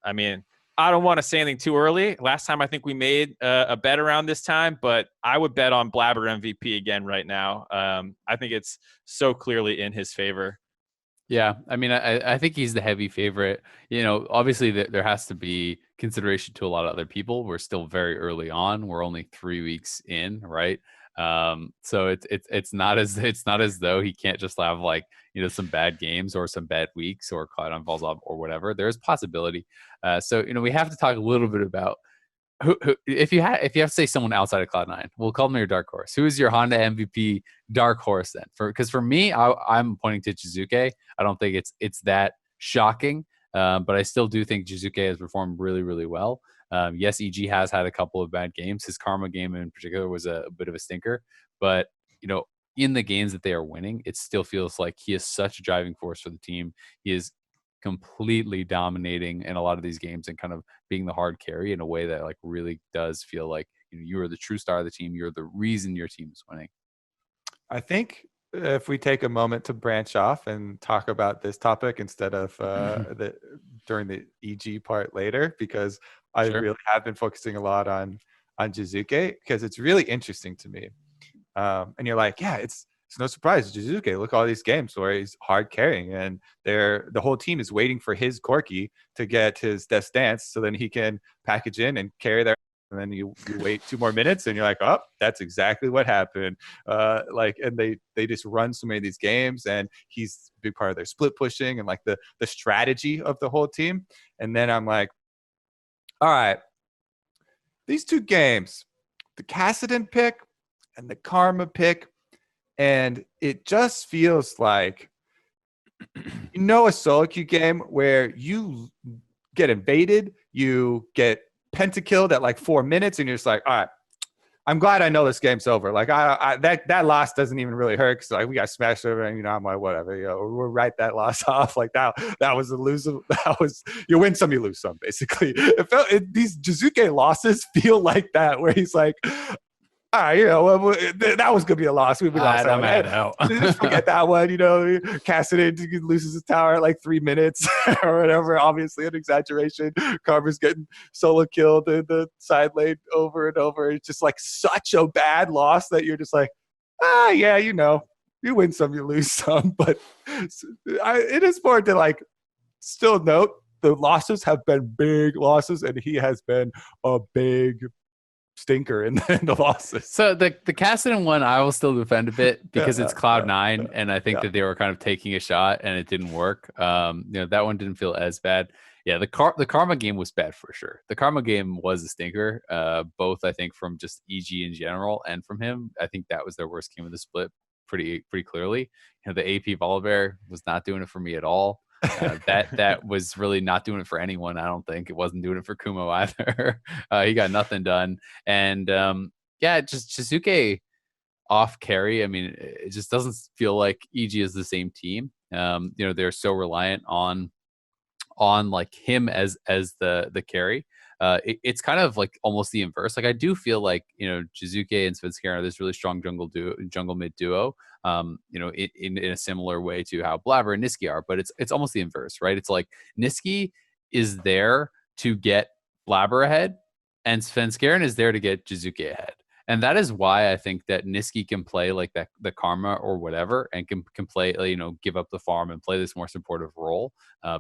I mean, I don't want to say anything too early. Last time I think we made a bet around this time, but I would bet on Blaber MVP again right now. I think it's so clearly in his favor. Yeah, I mean, I think he's the heavy favorite. Obviously there has to be consideration to a lot of other people. We're still very early on. We're only 3 weeks in, right? So it's not as though he can't just have some bad games or some bad weeks or Cloud9 falls off or whatever. There's possibility. So we have to talk a little bit about who if you have to say someone outside of Cloud9, we'll call them your dark horse. Who is your Honda MVP dark horse then? Because for me, I'm pointing to Jizuke. I don't think it's that shocking, but I still do think Jizuke has performed really, really well. Yes, EG has had a couple of bad games. His Karma game in particular was a bit of a stinker, but in the games that they are winning, it still feels like he is such a driving force for the team. He is completely dominating in a lot of these games and kind of being the hard carry in a way that really does feel like you are the true star of the team. You're the reason your team is winning. I think if we take a moment to branch off and talk about this topic instead of during the EG part later, because I really have been focusing a lot on Jizuke, because it's really interesting to me. And you're like, yeah, it's no surprise. Jizuke, look at all these games where he's hard carrying, and the whole team is waiting for his Corki to get his Death Dance, so then he can package in and carry their. And then you wait 2 more minutes, and you're like, oh, that's exactly what happened. And they just run so many of these games, and he's a big part of their split pushing and the strategy of the whole team. And then I'm like, all right, these 2 games, the Kassadin pick and the Karma pick. And it just feels like, a solo queue game where you get invaded, you get pentakilled at 4 minutes, and you're just like, all right, I'm glad I know this game's over. That loss doesn't even really hurt, because we got smashed over, and I'm like, whatever, we'll write that loss off. That was a loser. That was, you win some, you lose some, basically. These Jizuke losses feel like that, where he's like, all right, that was gonna be a loss. We lost that one. Just forget that one. Kassadin loses his tower at 3 minutes or whatever. Obviously, an exaggeration. Carver's getting solo killed in the side lane over and over. It's just such a bad loss that you're just like, yeah, you win some, you lose some. But it is important to still note the losses have been big losses, and he has been a big stinker in the losses. So the Kassadin one, I will still defend a bit, because it's Cloud9, and I think that they were kind of taking a shot and it didn't work. That one didn't feel as bad. Yeah, the Karma game was bad for sure. The Karma game was a stinker, both I think from just EG in general and from him. I think that was their worst game of the split pretty clearly. The AP Blaber was not doing it for me at all. That was really not doing it for anyone. I don't think it wasn't doing it for Kumo either. He got nothing done. And just Jizuke off carry. I mean, it just doesn't feel like EG is the same team. They're so reliant on him as the carry. It's kind of almost the inverse. I do feel like Jizuke and Svenskeren are this really strong jungle mid duo. In a similar way to how Blaber and Nisqy are, but it's almost the inverse, right? It's Nisqy is there to get Blaber ahead, and Svenskeren is there to get Jizuke ahead. And that is why I think that Nisqy can play that, the Karma or whatever, and can play, give up the farm and play this more supportive role,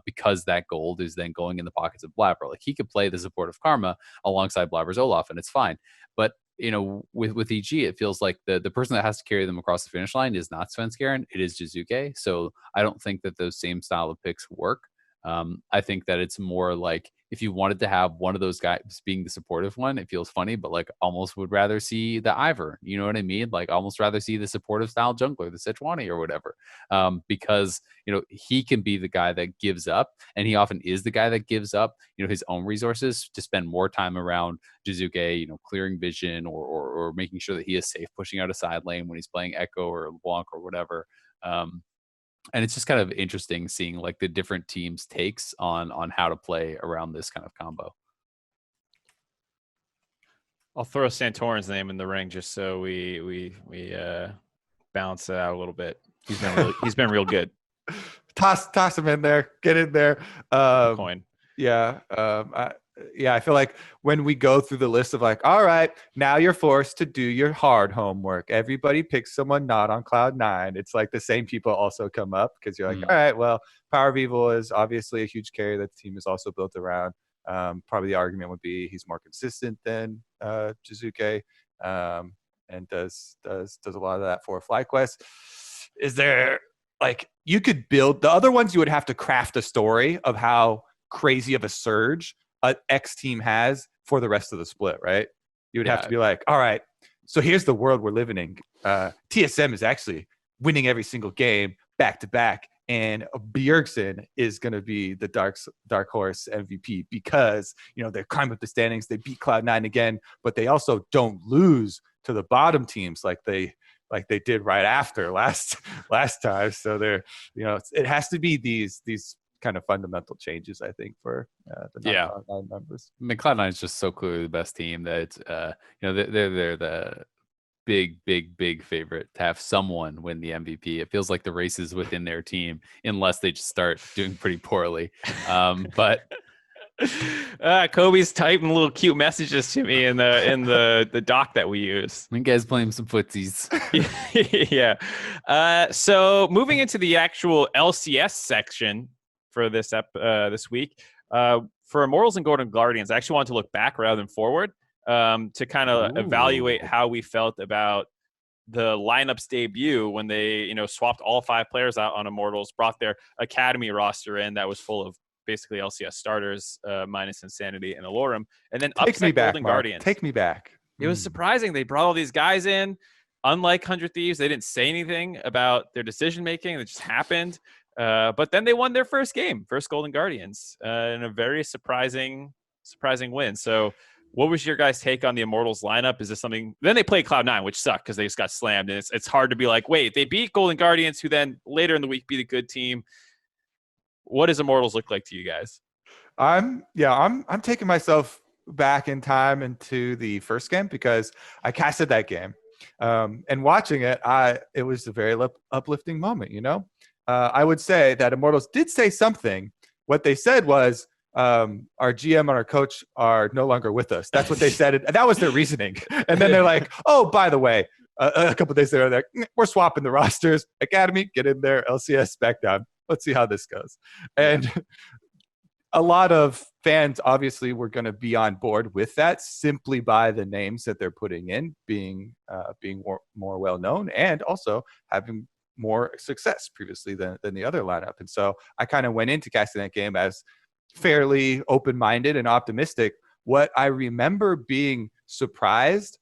because that gold is then going in the pockets of Blaber. He could play the supportive Karma alongside Blaber's Olaf, and it's fine. But with EG, it feels like the person that has to carry them across the finish line is not Svenskeren, it is Jizuke. So I don't think that those same style of picks work. I think that it's more if you wanted to have one of those guys being the supportive one, it feels funny, but like almost would rather see the Ivor. You know what I mean? Like almost rather see the supportive style jungler, the Sejuani or whatever, because he can be the guy that gives up, and he often is the guy that gives up his own resources to spend more time around Jizuke, clearing vision or making sure that he is safe, pushing out a side lane when he's playing Echo or LeBlanc or whatever. And it's just kind of interesting seeing like the different teams' takes on how to play around this kind of combo. I'll throw Santorin's name in the ring just so we balance it out a little bit. He's been real good. Toss him in there. Get in there. Coin. Yeah. I feel like when we go through the list of like, all right, now you're forced to do your hard homework. Everybody picks someone not on Cloud9. It's like the same people also come up because you're like, all right, well, Power of Evil is obviously a huge carry that the team is also built around. Probably the argument would be he's more consistent than Jizuke, and does a lot of that for FlyQuest. Is there like you could build the other ones? You would have to craft a story of how crazy of a surge X team has for the rest of the split, right? You would have to be like, all right, so here's the world we're living in. TSM is actually winning every single game back to back, and Bjergsen is going to be the dark horse MVP because they're climbing up the standings, they beat Cloud9 again, but they also don't lose to the bottom teams like they did right after last time. So they're it has to be these kind of fundamental changes, I think, for the Cloud9 members. I mean, Cloud9 is just so clearly the best team that it's they're the big favorite to have someone win the MVP. It feels like the race is within their team unless they just start doing pretty poorly. But Kobe's typing little cute messages to me in the doc that we use. You guys playing some footsies. Yeah. So moving into the actual LCS section for this week, for Immortals and Golden Guardians, I actually wanted to look back rather than forward, to kind of evaluate how we felt about the lineup's debut when they swapped all 5 players out on Immortals, brought their academy roster in that was full of basically LCS starters, minus Insanity and Alorum, and then upset Golden Guardians. Take me back. It was surprising. They brought all these guys in. Unlike 100 Thieves, they didn't say anything about their decision making. It just happened. But then they won their first game, first Golden Guardians, in a very surprising win. So what was your guys' take on the Immortals lineup? Is this something? Then they played Cloud9, which sucked because they just got slammed. And it's hard to be like, wait, they beat Golden Guardians, who then later in the week beat a good team. What does Immortals look like to you guys? I'm taking myself back in time into the first game because I casted that game. And watching it, it was a very uplifting moment, I would say that Immortals did say something. What they said was, our GM and our coach are no longer with us. That's what they said. And that was their reasoning. And then they're like, oh, by the way, a couple of days later, they're like, we're swapping the rosters. Academy, get in there. LCS, back down. Let's see how this goes. And a lot of fans obviously were going to be on board with that simply by the names that they're putting in being more well known and also having more success previously than the other lineup. And so I kind of went into casting that game as fairly open-minded and optimistic. What I remember being surprised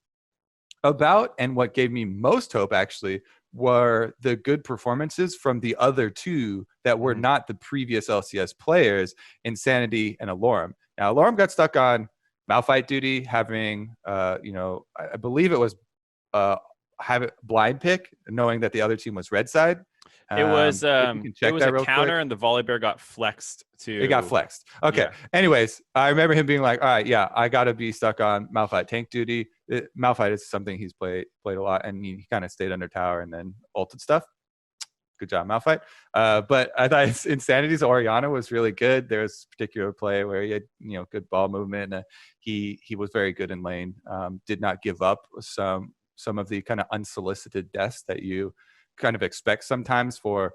about and what gave me most hope actually were the good performances from the other 2 that were not the previous LCS players, Insanity and Alorum. Now, Alorum got stuck on Malphite duty, having, I believe it was have it blind pick, knowing that the other team was red side. It was a counter, quick. and the Volibear got flexed to. It got flexed. Okay. Yeah. Anyways, I remember him being like, "All right, yeah, I got to be stuck on Malphite tank duty." Malphite is something he's played a lot, and he kind of stayed under tower and then ulted stuff. Good job, Malphite. But I thought Insanity's Orianna was really good. There was a particular play where he had good ball movement. And he was very good in lane. Did not give up some of the kind of unsolicited deaths that you kind of expect sometimes for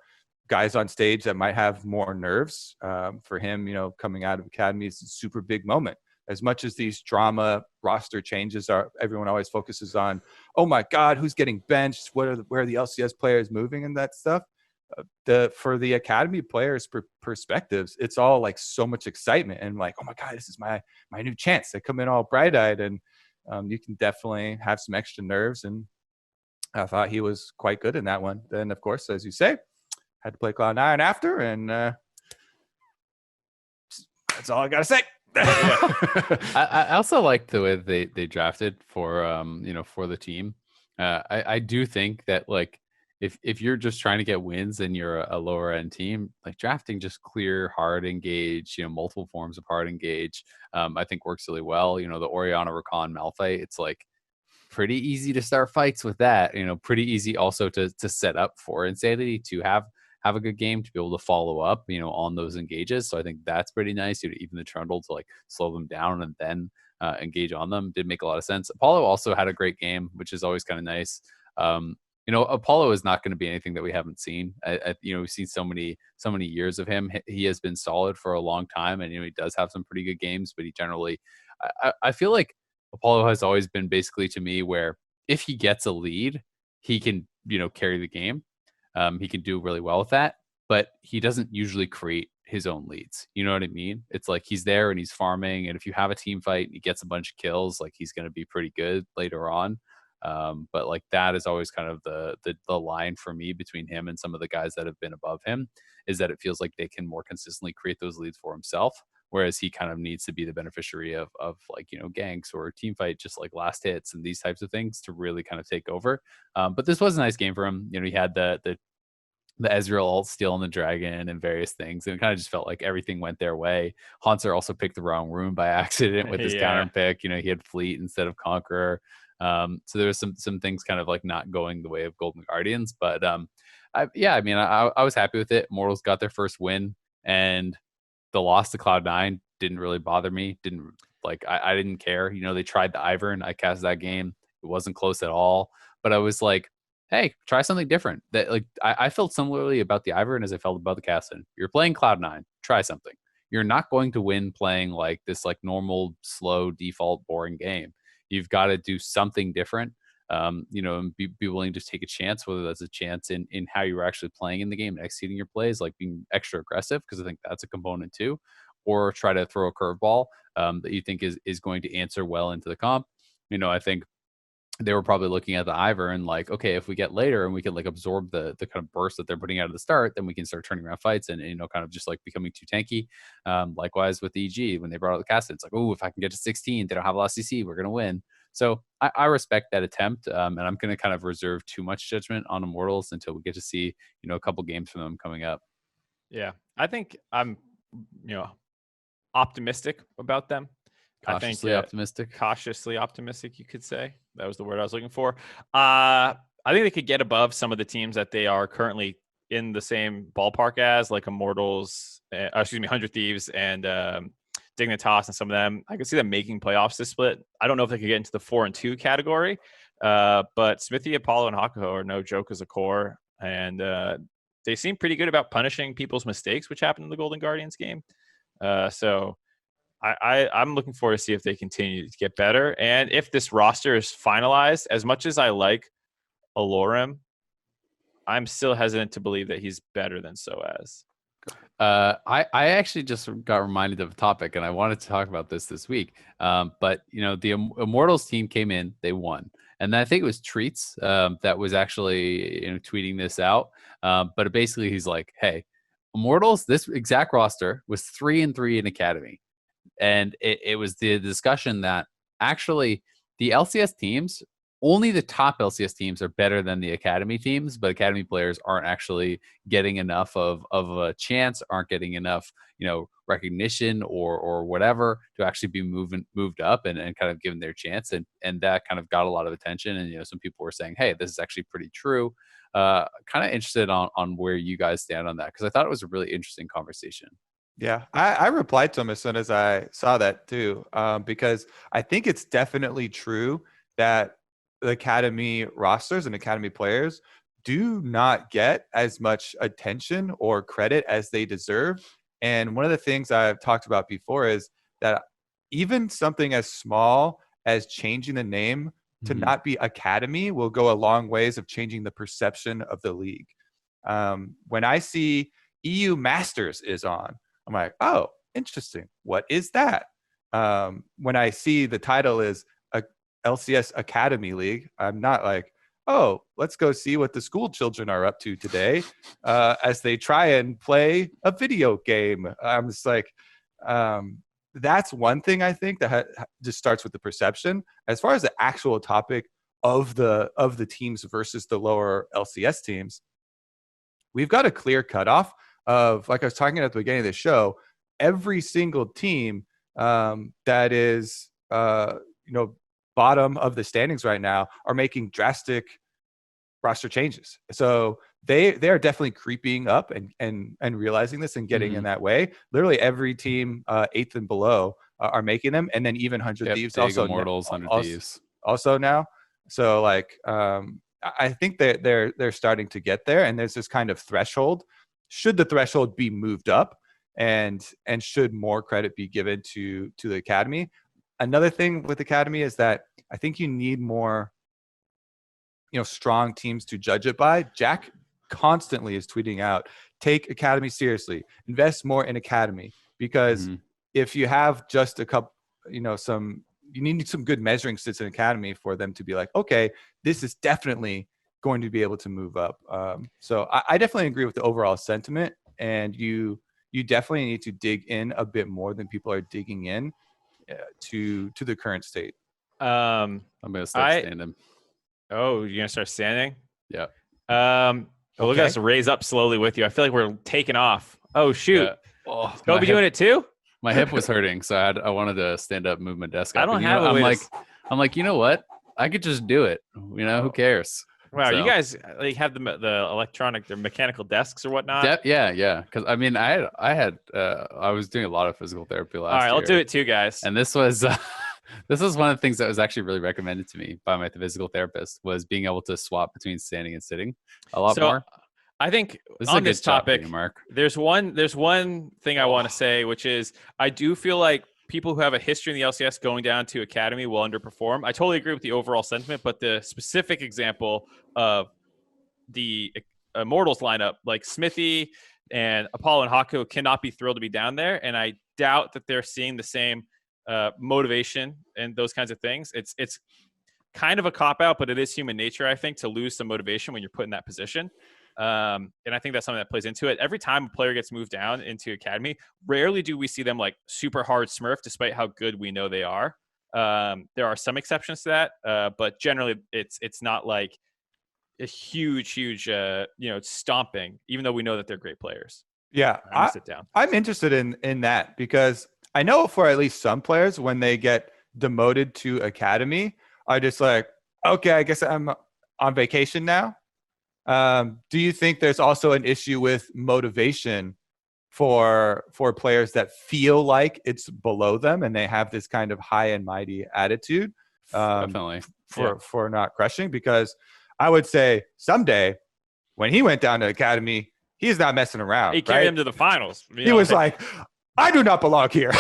guys on stage that might have more nerves. For him, coming out of Academy is a super big moment. As much as these drama roster changes are, everyone always focuses on, oh my God, who's getting benched? Where are the LCS players moving and that stuff? for the academy players perspectives, it's all like so much excitement and like, oh my god, this is my new chance. They come in all bright-eyed, and you can definitely have some extra nerves, and I thought he was quite good in that one. Then of course, as you say, had to play Cloud9 after, and that's all I gotta say. I also like the way they drafted for for the team. I do think that like if you're just trying to get wins and you're a lower end team, like drafting just clear hard engage, multiple forms of hard engage, I think works really well. The Orianna, Rakan, Malphite, it's like pretty easy to start fights with that. Pretty easy also to set up for Insanity to have a good game, to be able to follow up, on those engages. So I think that's pretty nice. Even the Trundle to like slow them down and then engage on them did make a lot of sense. Apollo also had a great game, which is always kind of nice. Apollo is not going to be anything that we haven't seen. We've seen so many years of him. He has been solid for a long time, and he does have some pretty good games. But he generally, I feel like Apollo has always been basically to me where if he gets a lead, he can carry the game. He can do really well with that, but he doesn't usually create his own leads. You know what I mean? It's like he's there and he's farming, and if you have a team fight and he gets a bunch of kills, like he's going to be pretty good later on. But like that is always kind of the line for me between him and some of the guys that have been above him, is that it feels like they can more consistently create those leads for himself, whereas he kind of needs to be the beneficiary of like ganks or team fight, just like last hits and these types of things to really kind of take over. But this was a nice game for him. He had the Ezreal ult stealing the dragon and various things, and it kind of just felt like everything went their way. Haunter also picked the wrong rune by accident with his counter pick. He had Fleet instead of Conqueror. So there was some things kind of like not going the way of Golden Guardians, but I was happy with it. Immortals got their first win, and the loss to Cloud9 didn't really bother me. I didn't care. They tried the Ivern. I cast that game. It wasn't close at all, but I was like, hey, try something different. That like I felt similarly about the Ivern as I felt about the Cassin. You're playing Cloud9, try something. You're not going to win playing like this like normal, slow, default, boring game. You've got to do something different. And be willing to take a chance, whether that's a chance in how you're actually playing in the game and executing your plays, like being extra aggressive, because I think that's a component too, or try to throw a curveball that you think is going to answer well into the comp. I think they were probably looking at the Ivern and like, okay, if we get later and we can like absorb the kind of burst that they're putting out at the start, then we can start turning around fights and kind of just like becoming too tanky. Likewise with EG, when they brought out the Castle, it's like, oh, if I can get to 16, they don't have a lot of CC, we're gonna win. So I respect that attempt, and I'm going to kind of reserve too much judgment on Immortals until we get to see, a couple games from them coming up. Yeah, I think I'm, optimistic about them. Cautiously optimistic. Cautiously optimistic, you could say. That was the word I was looking for. I think they could get above some of the teams that they are currently in the same ballpark as, like Immortals, 100 Thieves and Dignitas and some of them. I could see them making playoffs this split. I don't know if they could get into the 4-2 category, but Smithy, Apollo, and Hakuho are no joke as a core, and they seem pretty good about punishing people's mistakes, which happened in the Golden Guardians game. So I'm looking forward to see if they continue to get better, and if this roster is finalized. As much as I like Alorim, I'm still hesitant to believe that he's better than Soaz. I actually just got reminded of a topic, and I wanted to talk about this week. But the Immortals team came in, they won, and I think it was Treats that was actually tweeting this out. But basically, he's like, "Hey, Immortals, this exact roster was 3-3 in Academy," and it was the discussion that actually the LCS teams. Only the top LCS teams are better than the Academy teams, but Academy players aren't actually getting enough of a chance, aren't getting enough, recognition or whatever to actually be moved up and kind of given their chance. And that kind of got a lot of attention. And, some people were saying, hey, this is actually pretty true. Kind of interested on where you guys stand on that, because I thought it was a really interesting conversation. Yeah, I replied to him as soon as I saw that too, because I think it's definitely true that the Academy rosters and Academy players do not get as much attention or credit as they deserve. And one of the things I've talked about before is that even something as small as changing the name to not be Academy will go a long ways of changing the perception of the league. When I see EU Masters is on, I'm like, oh, interesting. What is that? When I see the title is a LCS Academy League, I'm not like, oh, let's go see what the school children are up to today as they try and play a video game. I'm just like, that's one thing I think that just starts with the perception. As far as the actual topic of the teams versus the lower LCS teams, we've got a clear cutoff of, like I was talking at the beginning of the show, every single team that is bottom of the standings right now are making drastic roster changes. So they are definitely creeping up and realizing this and getting in that way. Literally every team 8th and below are making them, and then even 100 Thieves also Immortals, 100 Thieves also now. So like I think that they're starting to get there, and there's this kind of threshold. Should the threshold be moved up, and should more credit be given to the academy? Another thing with academy is that I think you need more strong teams to judge it by. Jack constantly is tweeting out, take academy seriously, invest more in academy, because if you have just a couple, you need some good measuring sticks in academy for them to be like, okay, this is definitely going to be able to move up. So I definitely agree with the overall sentiment, and you definitely need to dig in a bit more than people are digging in to the current state. I'm gonna start standing. Oh, you're gonna start standing? Yeah. Look at us raise up slowly with you. I feel like we're taking off. Oh shoot! Yeah. Oh, Kobe doing it too? My hip was hurting, so I wanted to stand up, move my desk up. I don't have. I'm like, you know what? I could just do it. Who cares? Wow, you guys like have the the mechanical desks or whatnot. Yeah. Because I mean, I was doing a lot of physical therapy last year. All right, I'll do it too, guys. And this was this is one of the things that was actually really recommended to me by my physical therapist, was being able to swap between standing and sitting a lot more. I think on this topic, Mark, there's one thing I want to say, which is I do feel like people who have a history in the LCS going down to academy will underperform. I totally agree with the overall sentiment, but the specific example of the Immortals lineup, like Smithy and Apollo and Haku, cannot be thrilled to be down there, and I doubt that they're seeing the same motivation and those kinds of things. It's kind of a cop-out, but it is human nature, I think, to lose some motivation when you're put in that position. And I think that's something that plays into it. Every time a player gets moved down into academy, rarely do we see them like super hard smurf, despite how good we know they are. There are some exceptions to that, but generally it's not like a huge stomping, even though we know that they're great players. Yeah, sit down. I'm interested in that, because I know for at least some players, when they get demoted to academy, are just like, okay, I guess I'm on vacation now. Do you think there's also an issue with motivation for players that feel like it's below them and they have this kind of high and mighty attitude? Definitely. For not crushing? Because I would say someday when he went down to academy, he's not messing around. He carried him to the finals. He was like, I do not belong here.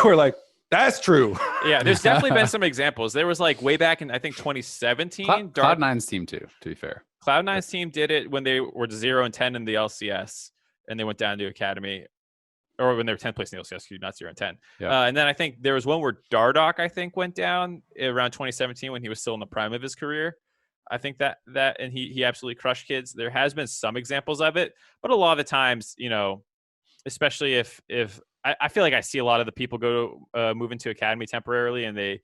We're like, that's true. Yeah, there's definitely been some examples. There was like way back in, I think, 2017. Cloud9's team too, to be fair. Cloud9's team did it when they were 0-10 in the LCS, and they went down to academy, or when they were 10th place in the LCS, not 0-10. Yeah. And then I think there was one where Dardoch, I think, went down around 2017 when he was still in the prime of his career. I think that and he absolutely crushed kids. There has been some examples of it, but a lot of the times, especially if I feel like I see a lot of the people go to move into academy temporarily, and they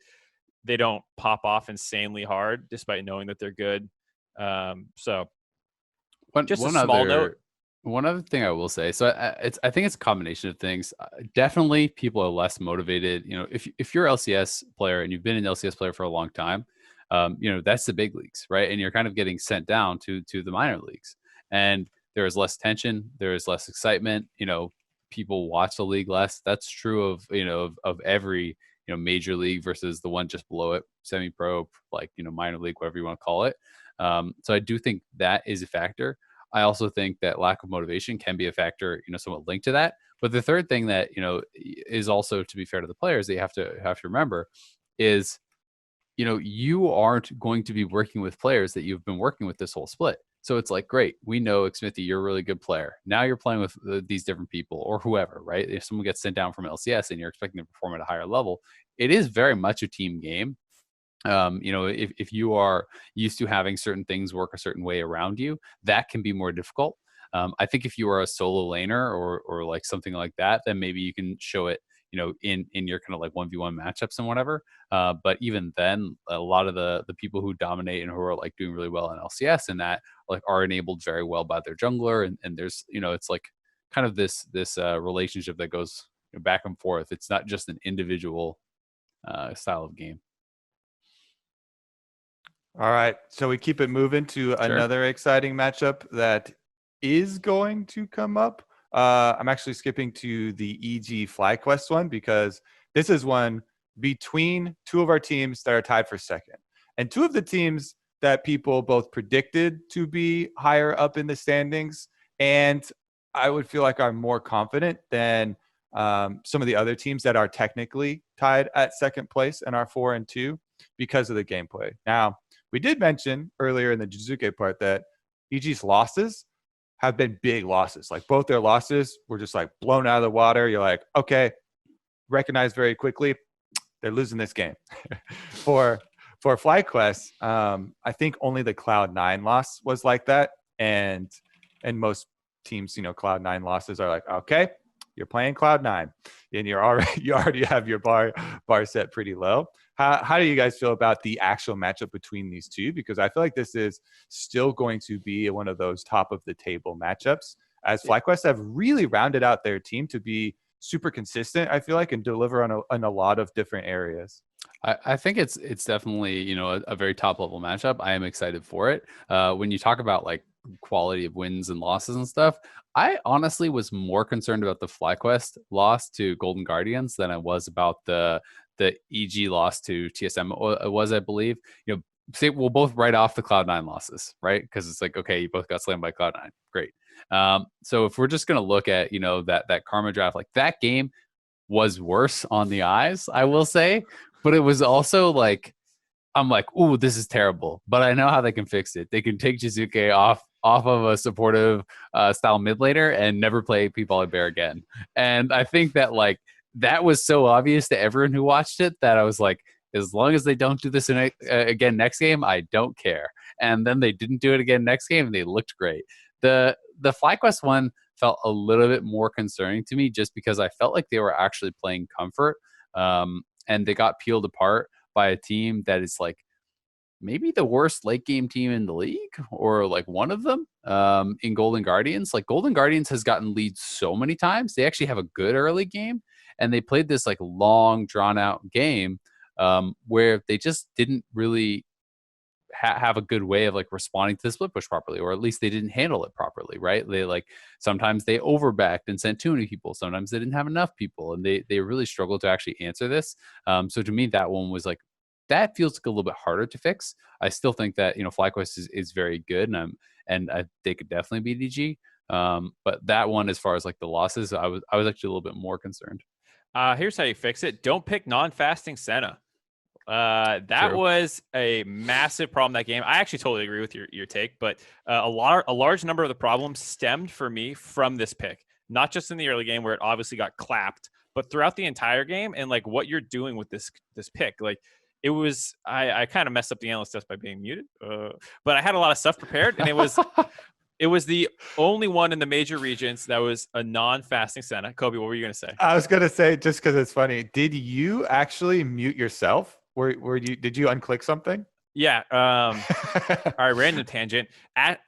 don't pop off insanely hard despite knowing that they're good. So just a small note. One other thing I will say, so I think it's a combination of things. Definitely, people are less motivated. If you're an LCS player and you've been an LCS player for a long time, that's the big leagues, right? And you're kind of getting sent down to the minor leagues, and there is less tension, there is less excitement. People watch the league less. That's true of every major league versus the one just below it, semi-pro, like minor league, whatever you want to call it. So I do think that is a factor. I also think that lack of motivation can be a factor, somewhat linked to that. But the third thing that is also, to be fair to the players, that you have to remember is, you aren't going to be working with players that you've been working with this whole split. So it's like, great, we know, Smithy, you're a really good player. Now you're playing with these different people or whoever, right? If someone gets sent down from LCS and you're expecting to perform at a higher level, it is very much a team game. If you are used to having certain things work a certain way around you, that can be more difficult. I think if you are a solo laner or like something like that, then maybe you can show it, in your kind of like 1v1 matchups and whatever. But even then, a lot of the people who dominate and who are like doing really well in LCS and that like are enabled very well by their jungler. And there's, it's like kind of this relationship that goes back and forth. It's not just an individual style of game. All right, so we keep it moving to another exciting matchup that is going to come up. I'm actually skipping to the EG FlyQuest one because this is one between two of our teams that are tied for second. And two of the teams that people both predicted to be higher up in the standings, and I would feel like are more confident than some of the other teams that are technically tied at second place and are 4-2 because of the gameplay. Now, we did mention earlier in the Jizuke part that EG's losses have been big losses. Like both their losses were just like blown out of the water. You're like, okay, recognize very quickly they're losing this game. For FlyQuest, I think only the Cloud9 loss was like that, and most teams, Cloud9 losses are like, okay, you're playing Cloud9, and you already have your bar set pretty low. How do you guys feel about the actual matchup between these two? Because I feel like this is still going to be one of those top of the table matchups, as FlyQuest have really rounded out their team to be super consistent, I feel like, and deliver on a lot of different areas. I think it's definitely, a very top level matchup. I am excited for it. When you talk about like quality of wins and losses and stuff, I honestly was more concerned about the FlyQuest loss to Golden Guardians than I was about the EG loss to TSM. It was, I believe. Say we'll both write off the Cloud9 losses, right? Because it's like, okay, you both got slammed by Cloud9. Great. So if we're just gonna look at that Karma draft, like that game was worse on the eyes, I will say, but it was also like, I'm like, ooh, this is terrible. But I know how they can fix it. They can take Jizuke off of a supportive style mid laner and never play P-Volley again. And I think that like that was so obvious to everyone who watched it that I was like, as long as they don't do this again next game, I don't care. And then they didn't do it again next game, and they looked great. The FlyQuest one felt a little bit more concerning to me, just because I felt like they were actually playing comfort, and they got peeled apart by a team that is like maybe the worst late game team in the league, or like one of them, in Golden Guardians. Like Golden Guardians has gotten leads so many times. They actually have a good early game, and they played this like long drawn out game where they just didn't really have a good way of like responding to the split push properly, or at least they didn't handle it properly, right? They like sometimes they overbacked and sent too many people, sometimes they didn't have enough people, and they really struggled to actually answer this. So to me, that one was like, that feels like a little bit harder to fix. I still think that FlyQuest is very good, and they could definitely beat EG. But that one, as far as like the losses, I was actually a little bit more concerned. Here's how you fix it: don't pick non-fasting Senna. That True. was a massive problem that game. I actually totally agree with your take, but a large number of the problems stemmed for me from this pick, not just in the early game where it obviously got clapped, but throughout the entire game, and like what you're doing with this pick. Like it was, I kind of messed up the analyst test by being muted, but I had a lot of stuff prepared, and it was the only one in the major regions that was a non-fasting Senna. Kobe, what were you going to say? I was going to say, just because it's funny, did you actually mute yourself? Did you unclick something? Yeah. All right, random tangent.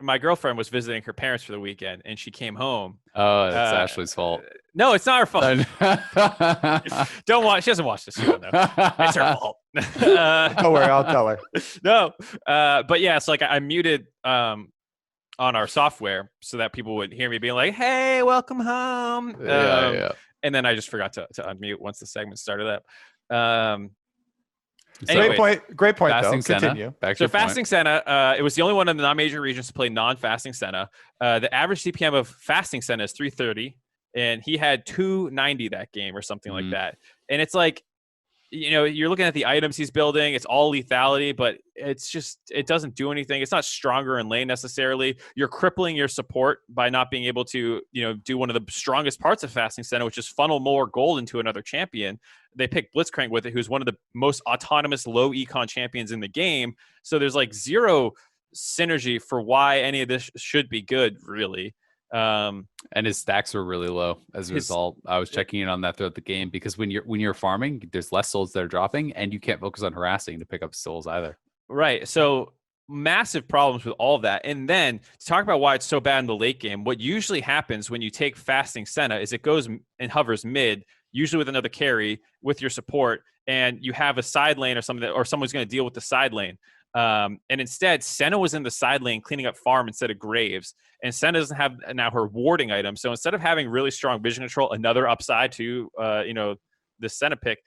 My girlfriend was visiting her parents for the weekend, and she came home. Oh, that's Ashley's fault. No, it's not her fault. Don't watch. She doesn't watch this. She won't know. It's her fault. Don't worry, I'll tell her. No, but yeah, so like I muted on our software so that people would hear me being like, "Hey, welcome home." Yeah. And then I just forgot to unmute once the segment started up. Anyways, great point. Fasting Though. Continue. Back to so fasting Senna, it was the only one in the non-major regions to play non-fasting Senna. The average CPM of fasting Senna is 330, and he had 290 that game or something like that. And it's like, you're looking at the items he's building. It's all lethality, but it doesn't do anything. It's not stronger in lane necessarily. You're crippling your support by not being able to, do one of the strongest parts of Fasting Senna, which is funnel more gold into another champion. They picked Blitzcrank with it, who's one of the most autonomous low econ champions in the game. So there's like zero synergy for why any of this should be good, really. And his stacks were really low as a result. I was checking in on that throughout the game because when you're farming, there's less souls that are dropping, and you can't focus on harassing to pick up souls either. Right. So massive problems with all of that. And then to talk about why it's so bad in the late game, what usually happens when you take Fasting Senna is it goes and hovers mid, usually with another carry with your support, and you have a side lane or something or someone's going to deal with the side lane. And instead, Senna was in the side lane cleaning up farm instead of Graves. And Senna doesn't have now her warding item. So instead of having really strong vision control, another upside to, the Senna pick,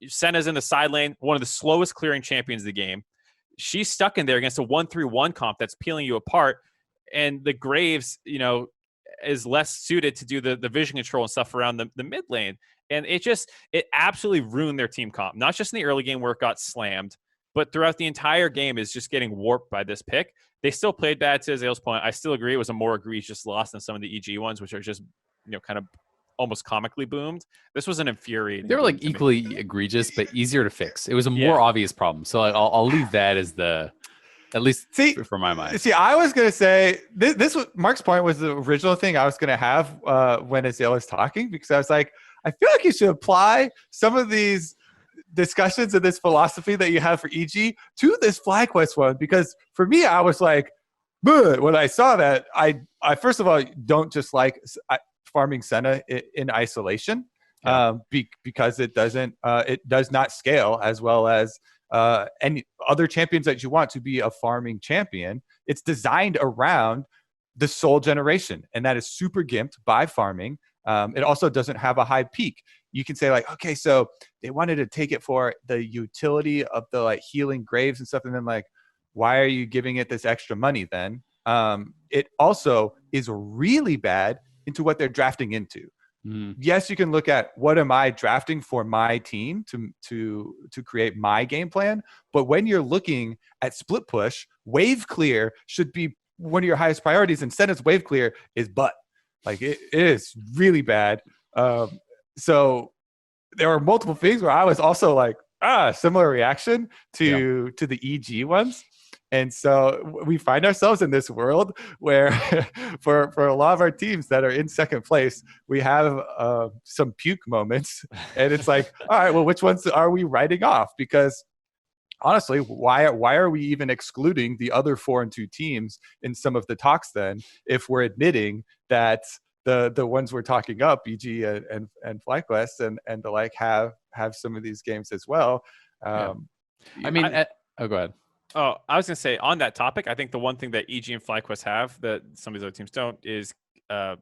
Senna's in the side lane, one of the slowest clearing champions of the game. She's stuck in there against a 1-3-1 comp that's peeling you apart. And the Graves, is less suited to do the vision control and stuff around the mid lane. And it absolutely ruined their team comp, not just in the early game where it got slammed, but throughout the entire game is just getting warped by this pick. They still played bad, to Azale's point. I still agree it was a more egregious loss than some of the EG ones, which are just, kind of almost comically boomed. This was an infuriating. They were like equally egregious, but easier to fix. It was a more obvious problem. So I'll leave that as at least for my mind. See, I was going to say, this was Mark's point was the original thing I was going to have when Azale was talking, because I was like, I feel like you should apply some of these discussions and this philosophy that you have for EG to this FlyQuest one, because for me, I was like, when I saw that, I first of all don't just like farming Senna in isolation, because it does not scale as well as any other champions that you want to be a farming champion. It's designed around the soul generation, and that is super gimped by farming. It also doesn't have a high peak. You can say like, okay, so they wanted to take it for the utility of the like healing Graves and stuff, and then like, why are you giving it this extra money then? It also is really bad into what they're drafting into. Yes, you can look at what am I drafting for my team to create my game plan, but when you're looking at split push, wave clear should be one of your highest priorities, and Senna's wave clear is butt. Like it is really bad. So there were multiple things where I was also like, similar reaction to the EG ones. And so we find ourselves in this world where for a lot of our teams that are in second place, we have some puke moments. And it's like, all right, well, which ones are we writing off? Because honestly, why are we even excluding the other 4-2 teams in some of the talks then, if we're admitting that the ones we're talking up, EG and FlyQuest and the like have some of these games as well. I mean, go ahead. Oh, I was going to say on that topic, I think the one thing that EG and FlyQuest have that some of these other teams don't is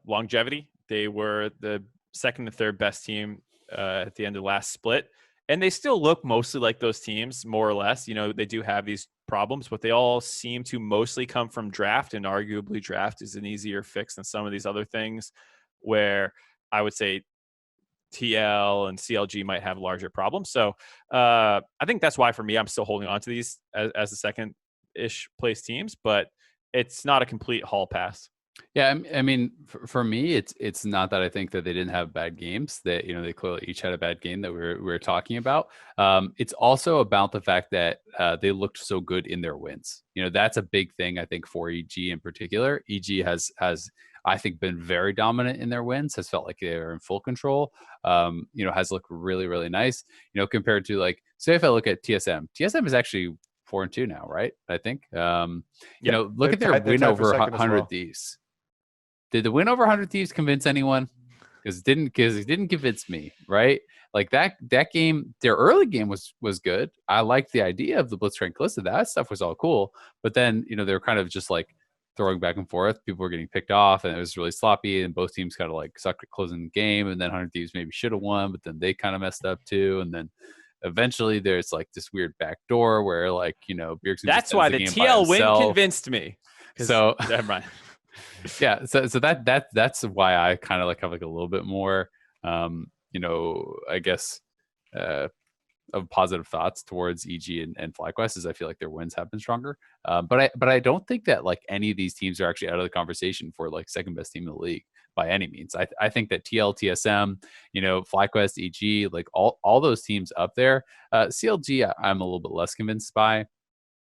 longevity. They were the second and third best team at the end of the last split. And they still look mostly like those teams, more or less. They do have these problems, but they all seem to mostly come from draft. And arguably draft is an easier fix than some of these other things where I would say TL and CLG might have larger problems. So I think that's why for me, I'm still holding on to these as the second-ish place teams, but it's not a complete hall pass. Yeah, I mean, for me, it's not that I think that they didn't have bad games. That they clearly each had a bad game that we were talking about. It's also about the fact that they looked so good in their wins. That's a big thing I think for EG in particular. EG has I think been very dominant in their wins. Has felt like they are in full control. Has looked really really nice. Compared to like say if I look at TSM is actually 4-2 now, right? I think. Look at their win over 100 Thieves. Did the win over 100 Thieves convince anyone? Because it didn't convince me, right? Like that game, their early game was good. I liked the idea of the Blitzcrank Calista. That stuff was all cool. But then, they were kind of just like throwing back and forth. People were getting picked off, and it was really sloppy. And both teams kind of like sucked at closing the game. And then 100 Thieves maybe should have won, but then they kind of messed up too. And then eventually there's like this weird back door where like Bjergsen. That's why the TL win convinced me. So never mind. Yeah, so that's why I kind of like have like a little bit more I guess of positive thoughts towards EG and FlyQuest is I feel like their wins have been stronger. But I don't think that like any of these teams are actually out of the conversation for like second best team in the league by any means. I think that TL, TSM, FlyQuest, EG, like all those teams up there. CLG, I'm a little bit less convinced by.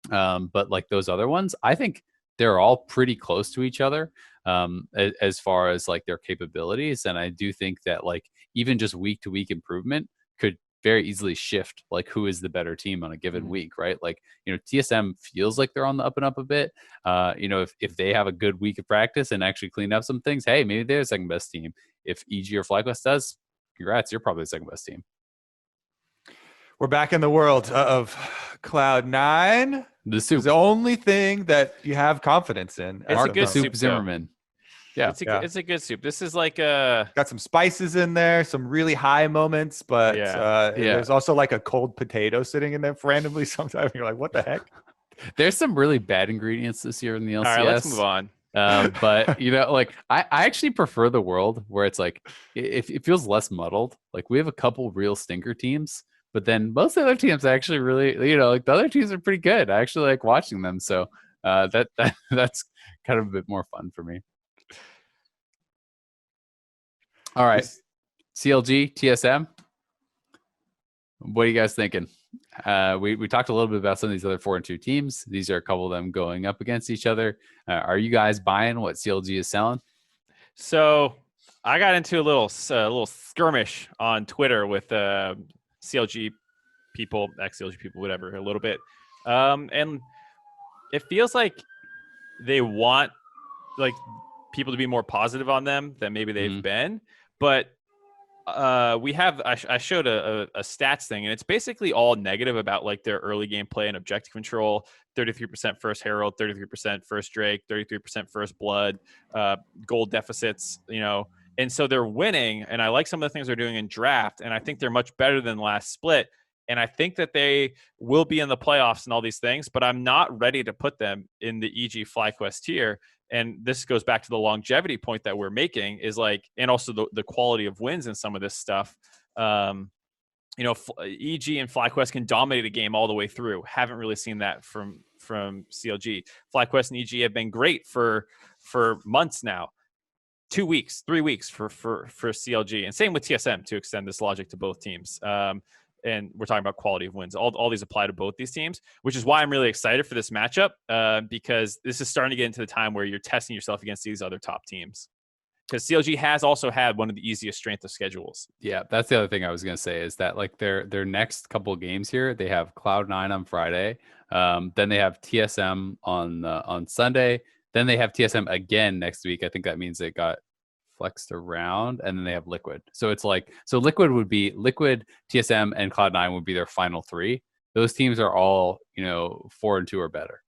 But like those other ones, I think they're all pretty close to each other as far as like their capabilities. And I do think that like even just week to week improvement could very easily shift like who is the better team on a given week, right? Like, TSM feels like they're on the up and up a bit. If they have a good week of practice and actually clean up some things, hey, maybe they're the second best team. If EG or FlyQuest does, congrats, you're probably the second best team. We're back in the world of Cloud9. The soup. It's the only thing that you have confidence in. It's a good soup soup, Zimmerman. Yeah. It's a good soup. This is like got some spices in there, some really high moments, but there's also like a cold potato sitting in there randomly sometimes. You're like, what the heck? There's some really bad ingredients this year in the LCS. All right, let's move on. But like I actually prefer the world where it's like it feels less muddled. Like we have a couple real stinker teams, but then most of the other teams actually really, like the other teams are pretty good. I actually like watching them. So that's kind of a bit more fun for me. All right. CLG, TSM. What are you guys thinking? We talked a little bit about some of these other 4-2 teams. These are a couple of them going up against each other. Are you guys buying what CLG is selling? So I got into a little skirmish on Twitter with CLG people, ex-CLG people, whatever, a little bit. And it feels like they want like people to be more positive on them than maybe they've been. But I showed a stats thing, and it's basically all negative about like their early game play and objective control. 33% first Herald, 33% first Drake, 33% first Blood, gold deficits, and so they're winning. And I like some of the things they're doing in draft, and I think they're much better than last split. And I think that they will be in the playoffs and all these things, but I'm not ready to put them in the EG FlyQuest tier. And this goes back to the longevity point that we're making is like, and also the quality of wins in some of this stuff. EG and FlyQuest can dominate a game all the way through. Haven't really seen that from CLG. FlyQuest and EG have been great for months now. 2 weeks, 3 weeks for CLG, and same with TSM to extend this logic to both teams. And we're talking about quality of wins. All these apply to both these teams, which is why I'm really excited for this matchup because this is starting to get into the time where you're testing yourself against these other top teams. Because CLG has also had one of the easiest strength of schedules. Yeah, that's the other thing I was going to say is that like their next couple of games here, they have Cloud9 on Friday, then they have TSM on Sunday, then they have TSM again next week. I think that means it got flexed around, and then they have Liquid. So it's like, Liquid, TSM, and Cloud9 would be their final three. Those teams are all 4-2 or better.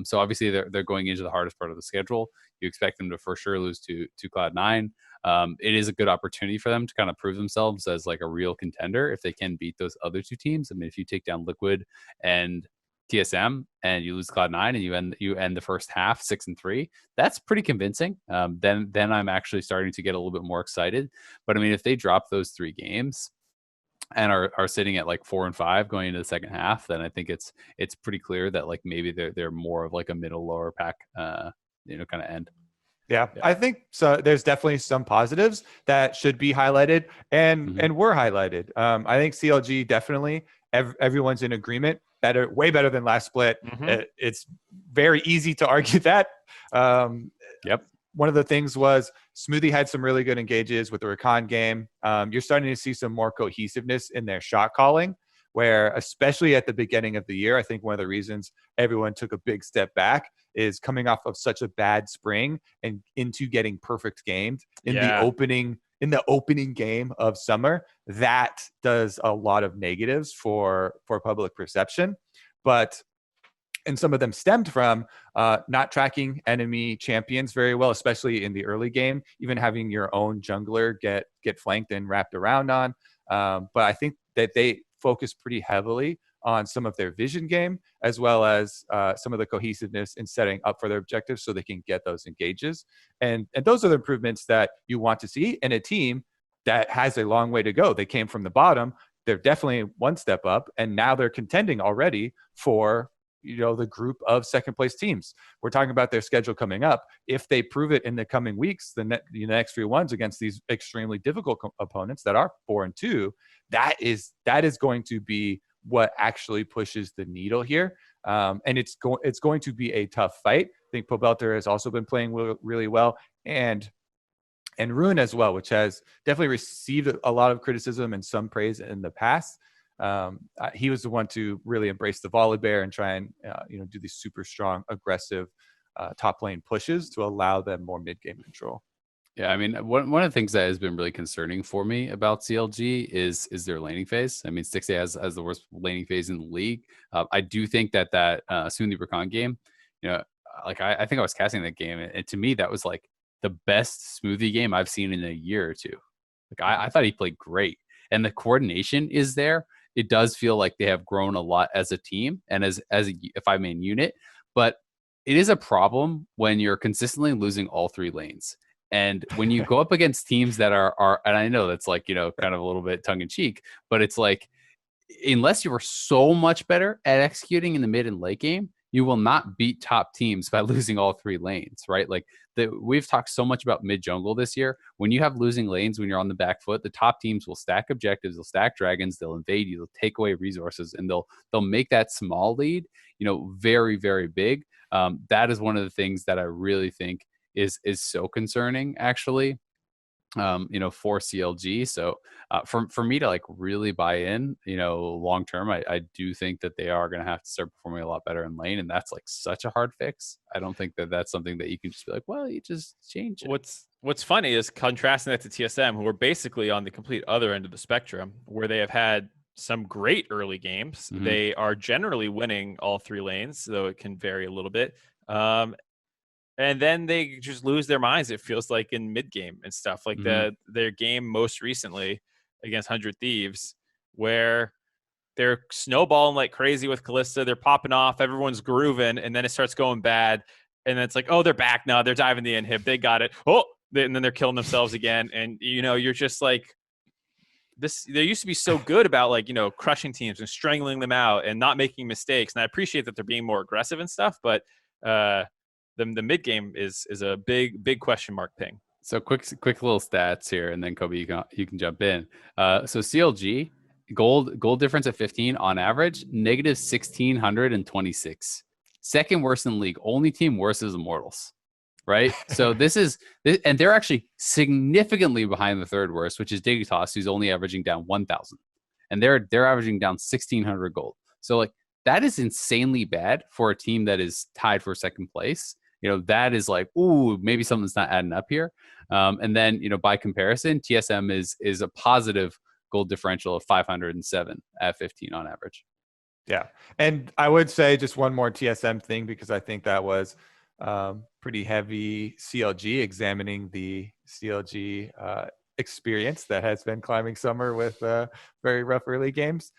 So obviously they're going into the hardest part of the schedule. You expect them to for sure lose to Cloud9. It is a good opportunity for them to kind of prove themselves as like a real contender if they can beat those other two teams. I mean, if you take down Liquid and TSM and you lose Cloud9 and you end the first half 6-3, that's pretty convincing. Then I'm actually starting to get a little bit more excited. But I mean, if they drop those 3 games and are sitting at like 4-5 going into the second half, then I think it's pretty clear that like maybe they're more of like a middle lower pack kind of end. Yeah, I think so. There's definitely some positives that should be highlighted and were highlighted. I think CLG definitely everyone's in agreement. Way better than last split. It's very easy to argue that. Yep. One of the things was Smoothie had some really good engages with the Rakan game. You're starting to see some more cohesiveness in their shot calling, where especially at the beginning of the year, I think one of the reasons everyone took a big step back is coming off of such a bad spring and into getting perfect gamed in the opening game of summer. That does a lot of negatives for public perception, and some of them stemmed from not tracking enemy champions very well, especially in the early game, even having your own jungler get flanked and wrapped around on. But I think that they focus pretty heavily on some of their vision game, as well as some of the cohesiveness in setting up for their objectives so they can get those engages. And those are the improvements that you want to see in a team that has a long way to go. They came from the bottom, they're definitely one step up, and now they're contending already for the group of second place teams. We're talking about their schedule coming up. If they prove it in the coming weeks, the next 3 ones against these extremely difficult opponents that are 4-2, that is going to be what actually pushes the needle here. And it's going to be a tough fight. I think Pobelter has also been playing really well, and Rune as well, which has definitely received a lot of criticism and some praise in the past. He was the one to really embrace the Volibear and try and do these super strong, aggressive top lane pushes to allow them more mid game control. Yeah, I mean, one of the things that has been really concerning for me about CLG is their laning phase. I mean, Nisqy has the worst laning phase in the league. I do think that Sundi Rakan game, like I think I was casting that game, and to me that was like the best smoothie game I've seen in a year or two. Like I thought he played great, and the coordination is there. It does feel like they have grown a lot as a team and as a 5-man unit, but it is a problem when you're consistently losing all 3 lanes. And when you go up against teams that are, and I know that's like, kind of a little bit tongue in cheek, but it's like, unless you are so much better at executing in the mid and late game, you will not beat top teams by losing all 3 lanes, right? Like we've talked so much about mid jungle this year. When you have losing lanes, when you're on the back foot, the top teams will stack objectives, they'll stack dragons, they'll invade you, they'll take away resources, and they'll make that small lead, very, very big. That is one of the things that I really think is so concerning, actually. For CLG. So for me to like really buy in, long term, I do think that they are going to have to start performing a lot better in lane, and that's like such a hard fix. I don't think that that's something that you can just be like, well, you just change it. What's funny is contrasting that to TSM, who are basically on the complete other end of the spectrum, where they have had some great early games. Mhm. They are generally winning all 3 lanes, though it can vary a little bit. And then they just lose their minds, it feels like, in mid game and stuff. Like their game most recently against 100 Thieves, where they're snowballing like crazy with Kalista. They're popping off. Everyone's grooving. And then it starts going bad. And then it's like, oh, they're back now. They're diving the inhib. They got it. Oh, and then they're killing themselves again. And, you're just like, they used to be so good about like, crushing teams and strangling them out and not making mistakes. And I appreciate that they're being more aggressive and stuff. But, the mid game is a big question mark ping. So quick little stats here, and then Kobe, you can jump in. So CLG gold difference at 15 on average, negative 1,626. Second worst in the league. Only team worse is Immortals, right? So and they're actually significantly behind the third worst, which is Dignitas, who's only averaging down 1,000, and they're averaging down 1,600 gold. So like that is insanely bad for a team that is tied for second place. That is like, ooh, maybe something's not adding up here. And then, by comparison, TSM is a positive gold differential of 507 at 15 on average. Yeah. And I would say just one more TSM thing, because I think that was pretty heavy CLG, examining the CLG experience that has been climbing summer with very rough early games.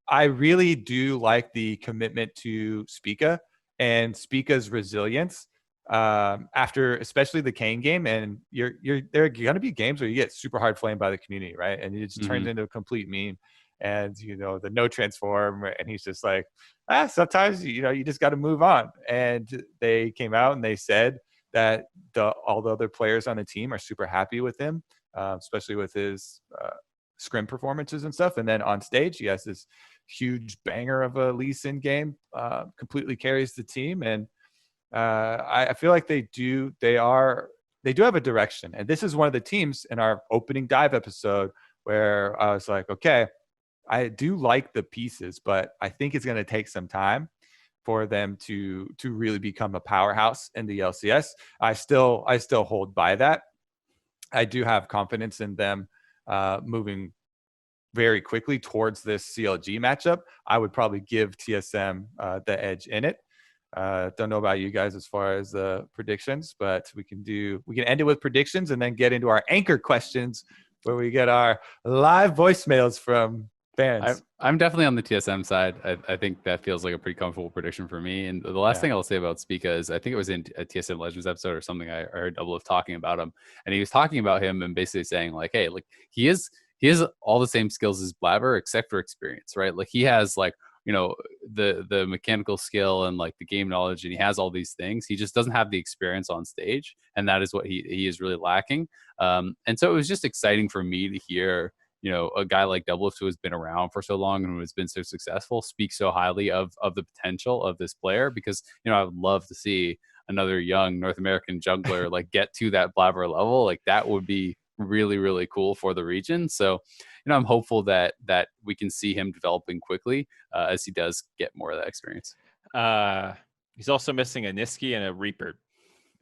I really do like the commitment to Spica and Spica's resilience after especially the Kane game. And there are going to be games where you get super hard flamed by the community, right? And it just turns into a complete meme. And, the no transform, and he's just like, sometimes, you just got to move on. And they came out and they said that all the other players on the team are super happy with him, especially with his scrim performances and stuff. And then on stage, he has this huge banger of a Lee Sin game, completely carries the team. And I feel like they do have a direction. And this is one of the teams in our opening dive episode where I was like, okay, I do like the pieces, but I think it's going to take some time for them to really become a powerhouse in the LCS. I still hold by that. I do have confidence in them moving very quickly towards this CLG matchup. I would probably give TSM the edge in it. Don't know about you guys as far as the predictions, but we can end it with predictions and then get into our anchor questions, where we get our live voicemails from fans. I'm definitely on the TSM side. I think that feels like a pretty comfortable prediction for me. And the last thing I'll say about Spica is, I think it was in a TSM Legends episode or something, I heard Double of talking about him, and he was talking about him and basically saying like, hey, like he is he has all the same skills as Blaber except for experience, right? Like he has like, the mechanical skill and like the game knowledge, and he has all these things. He just doesn't have the experience on stage, and that is what he is really lacking. And so it was just exciting for me to hear, a guy like Doublelift, who has been around for so long and who has been so successful, speak so highly of the potential of this player, because I would love to see another young North American jungler like get to that Blaber level. Like that would be really, really cool for the region. So I'm hopeful that we can see him developing quickly as he does get more of that experience. He's also missing a Nisqy and a Reaper,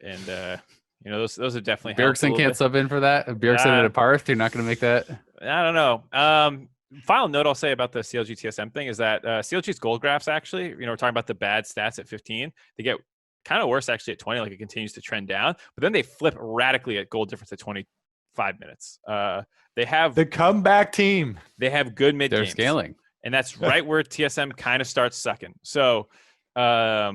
and those are definitely Bjergsen can't sub in for that. Bjergsen at a Parth, you're not going to make that. I don't know. Final note I'll say about the CLG TSM thing is that CLG's gold graphs actually, we're talking about the bad stats at 15. They get kind of worse actually at 20, like it continues to trend down, but then they flip radically at gold difference at 25 minutes. They have the comeback team. They have good mid games. They're scaling. And that's right where TSM kind of starts sucking. So I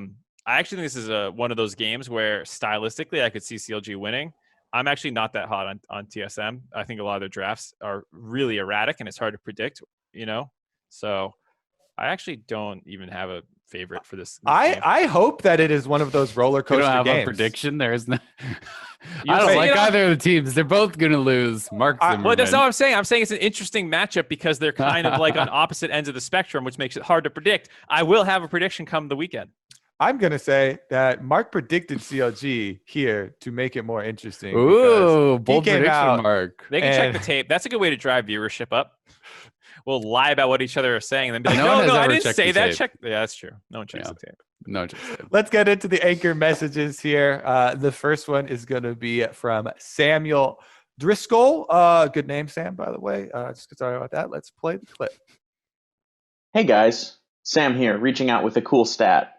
actually think this is one of those games where stylistically I could see CLG winning. I'm actually not that hot on TSM. I think a lot of their drafts are really erratic and it's hard to predict, So I actually don't even have a favorite for this. I hope that it is one of those roller coaster games. You don't have games. a prediction? There is no. I don't like either of the teams. They're both going to lose. MarkZ. Well, that's not what I'm saying. I'm saying it's an interesting matchup because they're kind of like on opposite ends of the spectrum, which makes it hard to predict. I will have a prediction come the weekend. I'm going to say that Mark predicted CLG here to make it more interesting. Ooh, bold prediction, Mark. They can check the tape. That's a good way to drive viewership up. We'll lie about what each other are saying and then be like, no, I didn't say that. Yeah, that's true. No one checks the tape. No one checks the tape. Let's get into the anchor messages here. The first one is going to be from Samuel Driscoll. Good name, Sam, by the way. Just sorry about that. Let's play the clip. Hey, guys. Sam here, reaching out with a cool stat.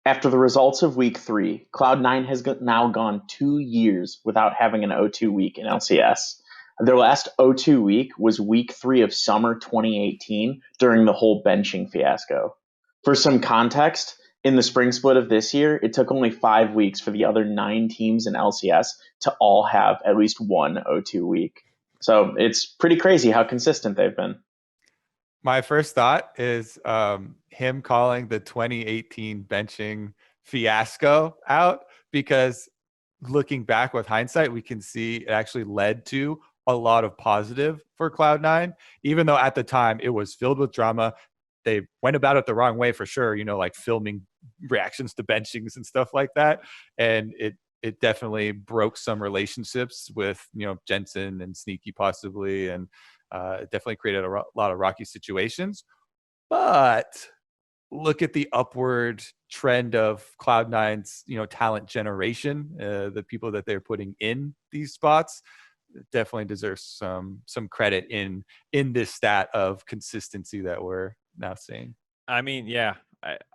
After the results of Week 3, Cloud9 has now gone 2 years without having an O2 week in LCS. Their last O2 week was Week 3 of summer 2018 during the whole benching fiasco. For some context, in the spring split of this year, it took only 5 weeks for the other 9 teams in LCS to all have at least one O2 week. So it's pretty crazy how consistent they've been. My first thought is him calling the 2018 benching fiasco out, because looking back with hindsight, we can see it actually led to a lot of positive for Cloud9, even though at the time it was filled with drama. They went about it the wrong way for sure, like filming reactions to benchings and stuff like that. And it definitely broke some relationships with, Jensen and Nisqy possibly, and it definitely created a lot of rocky situations. But look at the upward trend of Cloud9's, talent generation. The people that they're putting in these spots definitely deserves some credit in this stat of consistency that we're now seeing. I mean, yeah,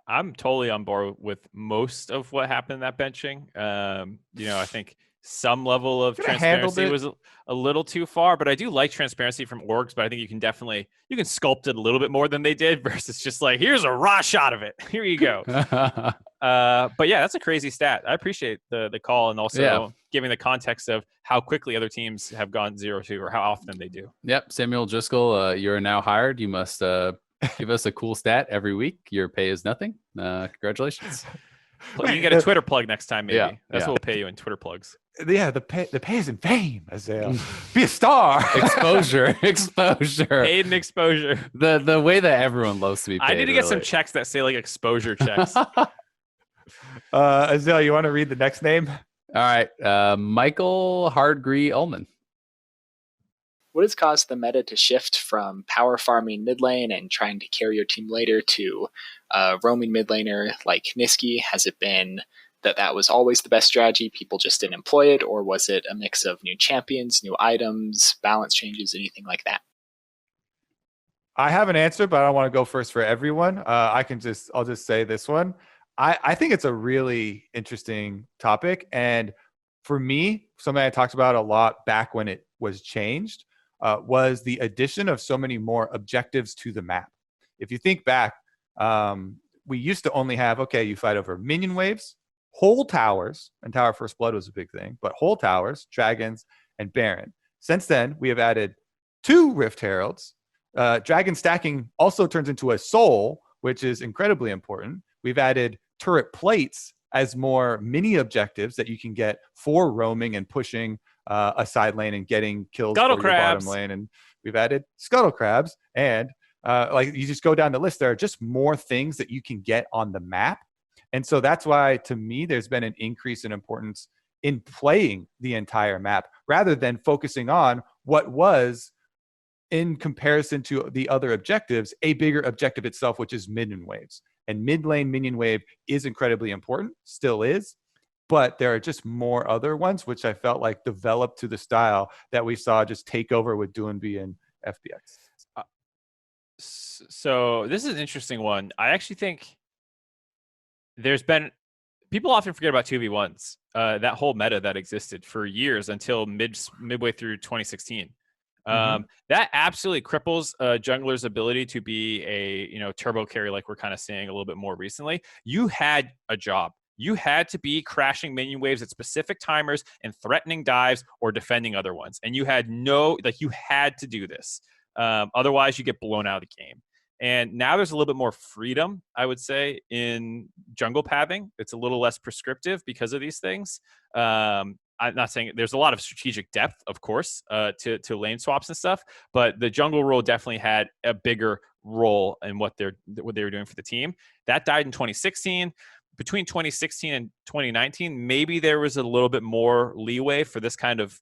I'm totally on board with most of what happened in that benching. I think some level of transparency was a little too far, but I do like transparency from orgs, but I think you can sculpt it a little bit more than they did versus just like, here's a raw shot of it. Here you go. But yeah, that's a crazy stat. I appreciate the call and also giving the context of how quickly other teams have gone 0-2 or how often they do. Yep. Samuel Driscoll, you're now hired. You must give us a cool stat every week. Your pay is nothing. Congratulations. You can get a Twitter plug next time, maybe. That's what we'll pay you in Twitter plugs. Yeah, the pay is in fame, Isaiah. Be a star. Exposure. Paid and exposure. The way that everyone loves to be paid. I need to get some checks that say like exposure checks. Isaiah, you want to read the next name? All right. Michael Hardgree Ullman. What has caused the meta to shift from power farming mid lane and trying to carry your team later to roaming mid laner like Nisqy? Has it been that was always the best strategy, people just didn't employ it, or was it a mix of new champions, new items, balance changes, anything like that? I have an answer, but I don't want to go first for everyone. I'll just say this one. I think it's a really interesting topic, and for me, something I talked about a lot back when it was changed was the addition of so many more objectives to the map. If you think back, we used to only have, you fight over minion waves, whole towers, and Tower First Blood was a big thing, but whole towers, dragons, and Baron. Since then, we have added 2 Rift Heralds. Dragon stacking also turns into a soul, which is incredibly important. We've added turret plates as more mini objectives that you can get for roaming and pushing a side lane and getting kills Scuttle for your bottom crabs. lane. And we've added scuttle crabs. And like you just go down the list, there are just more things that you can get on the map. And so that's why, to me, there's been an increase in importance in playing the entire map rather than focusing on what was, in comparison to the other objectives, a bigger objective itself, which is minion waves. And mid lane minion wave is incredibly important, still is, but there are just more other ones, which I felt like developed to the style that we saw just take over with Doinb and FBX. So this is an interesting one. I actually think there's been, people often forget about 2v1s, that whole meta that existed for years until midway through 2016. That absolutely cripples a jungler's ability to be a turbo carry, like we're kind of seeing a little bit more recently. You had a job. You had to be crashing minion waves at specific timers and threatening dives or defending other ones. And you had you had to do this. Otherwise, you get blown out of the game. And now there's a little bit more freedom, I would say, in jungle pathing. It's a little less prescriptive because of these things. I'm not saying there's a lot of strategic depth, of course, to lane swaps and stuff, but the jungle role definitely had a bigger role in what they were doing for the team. That died in 2016. Between 2016 and 2019, maybe there was a little bit more leeway for this kind of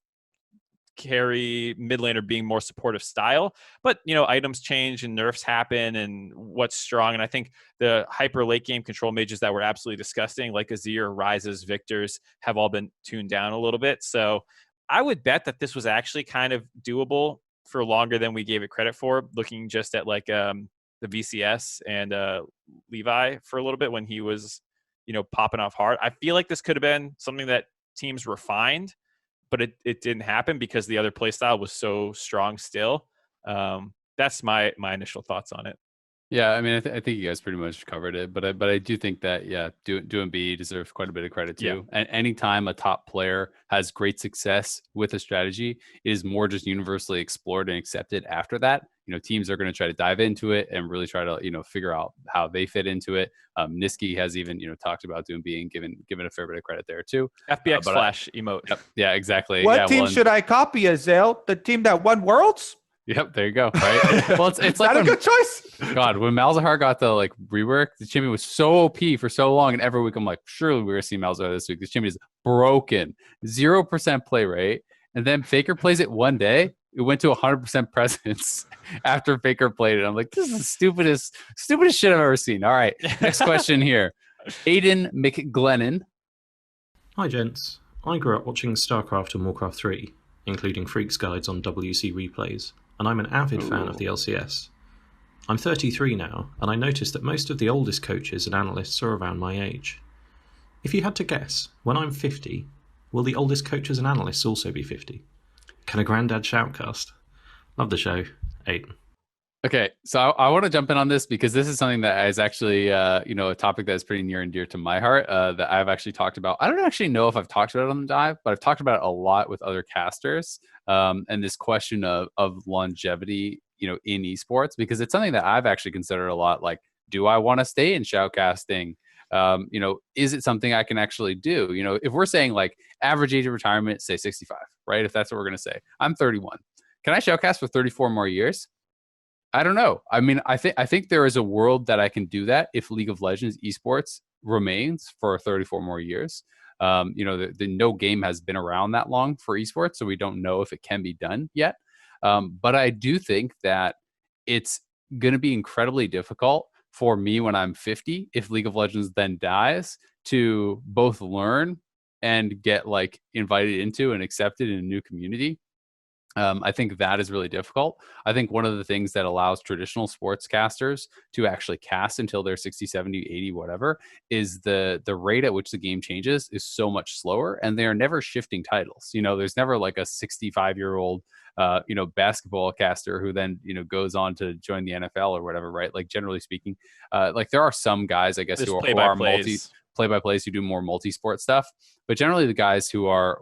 carry mid laner being more supportive style, but items change and nerfs happen and what's strong. And I think the hyper late game control mages that were absolutely disgusting, like Azir, Ryzes, Victors, have all been tuned down a little bit. So I would bet that this was actually kind of doable for longer than we gave it credit for, looking just at like the VCS and Levi for a little bit when he was popping off hard. I feel like this could have been something that teams refined, but it didn't happen because the other play style was so strong still. That's my initial thoughts on it. Yeah, I mean, I think you guys pretty much covered it, but I do think that, yeah, Doinb deserves quite a bit of credit too. Yeah. And anytime a top player has great success with a strategy, it is more just universally explored and accepted after that. Teams are going to try to dive into it and really try to, figure out how they fit into it. Nisqy has even, talked about Doinb and given a fair bit of credit there too. FBX flash emote. Yep, yeah, exactly. What team should I copy, Azale? The team that won Worlds? Yep, there you go. Right. Well, it's like not a good choice. God, when Malzahar got the rework, the champion was so OP for so long, and every week I'm like, surely we're gonna see Malzahar this week. This champion is broken, 0% play rate, and then Faker plays it one day. It went to 100% presence after Faker played it. I'm like, this is the stupidest shit I've ever seen. All right, next question here. Aiden McGlennon. Hi, gents. I grew up watching StarCraft and Warcraft 3, including Freaks Guides on WC replays, and I'm an avid fan of the LCS. I'm 33 now, and I noticed that most of the oldest coaches and analysts are around my age. If you had to guess, when I'm 50, will the oldest coaches and analysts also be 50? Can a granddad shoutcast? Love the show. Aiden. Okay, so I want to jump in on this because this is something that is actually, a topic that is pretty near and dear to my heart that I've actually talked about. I don't actually know if I've talked about it on the dive, but I've talked about it a lot with other casters. And this question of longevity, in esports, because it's something that I've actually considered a lot. Like, do I want to stay in shoutcasting? Is it something I can actually do? If we're saying like average age of retirement, say 65, right? If that's what we're going to say, I'm 31. Can I shoutcast for 34 more years? I don't know. I mean, I think there is a world that I can do that if League of Legends esports remains for 34 more years. The no game has been around that long for esports, so we don't know if it can be done yet. But I do think that it's going to be incredibly difficult for me when I'm 50, if League of Legends then dies, to both learn and get like invited into and accepted in a new community. I think that is really difficult. I think one of the things that allows traditional sportscasters to actually cast until they're 60, 70, 80, whatever, is the rate at which the game changes is so much slower, and they are never shifting titles. There's never like a 65-year-old, basketball caster who then, goes on to join the NFL or whatever, right? Like generally speaking, like there are some guys, I guess, who are play-by-plays who do more multi-sport stuff, but generally the guys who are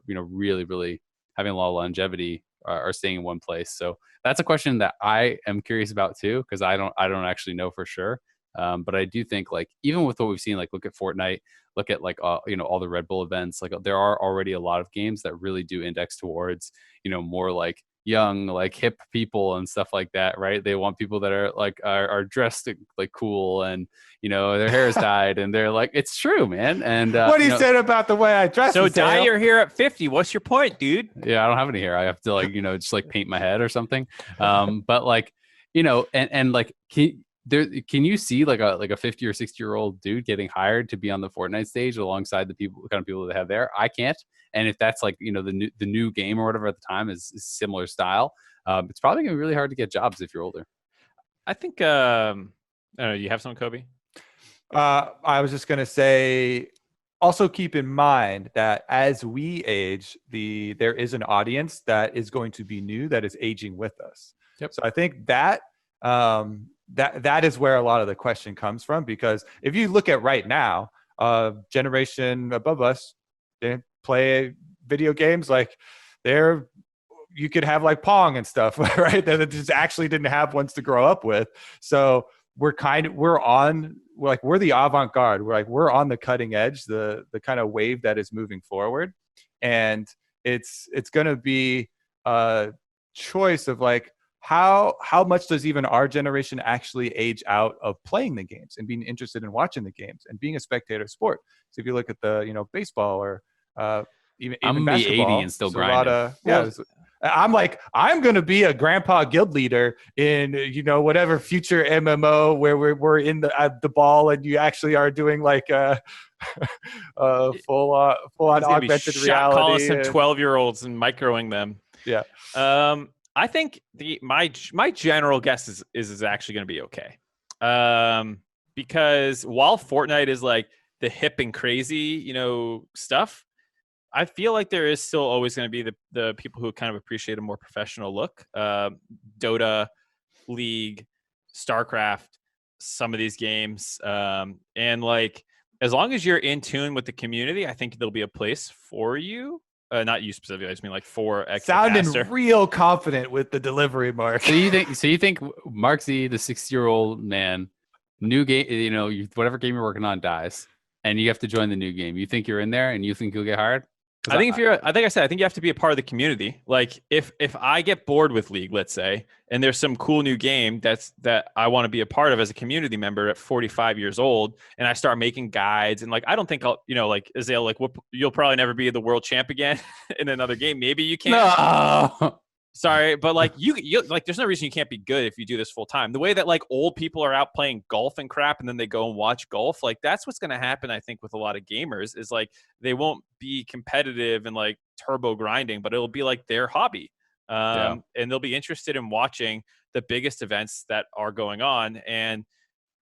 really, really having a lot of longevity are staying in one place. So that's a question that I am curious about too, because I don't actually know for sure. But I do think like even with what we've seen, like look at Fortnite, look at like all the Red Bull events, like there are already a lot of games that really do index towards more like young, like hip people and stuff like that, right? They want people that are like are dressed like cool and their hair is dyed and they're like, it's true, man. And what he said about the way I dress. So dye your hair at 50. What's your point, dude? Yeah, I don't have any hair. I have to like just like paint my head or something. But like and like can you see like a 50 or 60-year-old dude getting hired to be on the Fortnite stage alongside the kind of people they have there? I can't. And if that's like the new game or whatever at the time is similar style, it's probably gonna be really hard to get jobs if you're older. I think I don't know, you have some, Kobe? I was just gonna say, also keep in mind that as we age, there is an audience that is going to be new, that is aging with us. Yep. So I think that that is where a lot of the question comes from, because if you look at right now, generation above us, they play video games like you could have like Pong and stuff, right? That just actually didn't have ones to grow up with. So we're the avant-garde. We're on the cutting edge, the kind of wave that is moving forward. And it's going to be a choice of like, how much does even our generation actually age out of playing the games and being interested in watching the games and being a spectator sport? So if you look at the baseball or even I'm basketball, 80 and still grinding. I'm going to be a grandpa guild leader in whatever future MMO where we're in the ball and you actually are doing like a full on augmented reality. Calling some 12-year-olds and microing them. Yeah. I think my general guess is actually going to be okay. Because while Fortnite is like the hip and crazy, stuff, I feel like there is still always going to be the people who kind of appreciate a more professional look. Dota, League, StarCraft, some of these games. And like, as long as you're in tune with the community, I think there'll be a place for you. Not you specifically. I just mean like for sounding real confident with the delivery, Mark. So you think MarkZ, the 60-year-old man, new game, whatever game you're working on dies, and you have to join the new game. You think you're in there, and you think you'll get hired? I think you have to be a part of the community. Like if I get bored with League, let's say, and there's some cool new game that I want to be a part of as a community member at 45 years old, and I start making guides and like, I don't think I'll, like Azale, like you'll probably never be the world champ again in another game. Maybe you can. No. Sorry, but like you like, there's no reason you can't be good if you do this full time. The way that like old people are out playing golf and crap, and then they go and watch golf, like that's what's going to happen. I think with a lot of gamers is like they won't be competitive and like turbo grinding, but it'll be like their hobby, and they'll be interested in watching the biggest events that are going on. And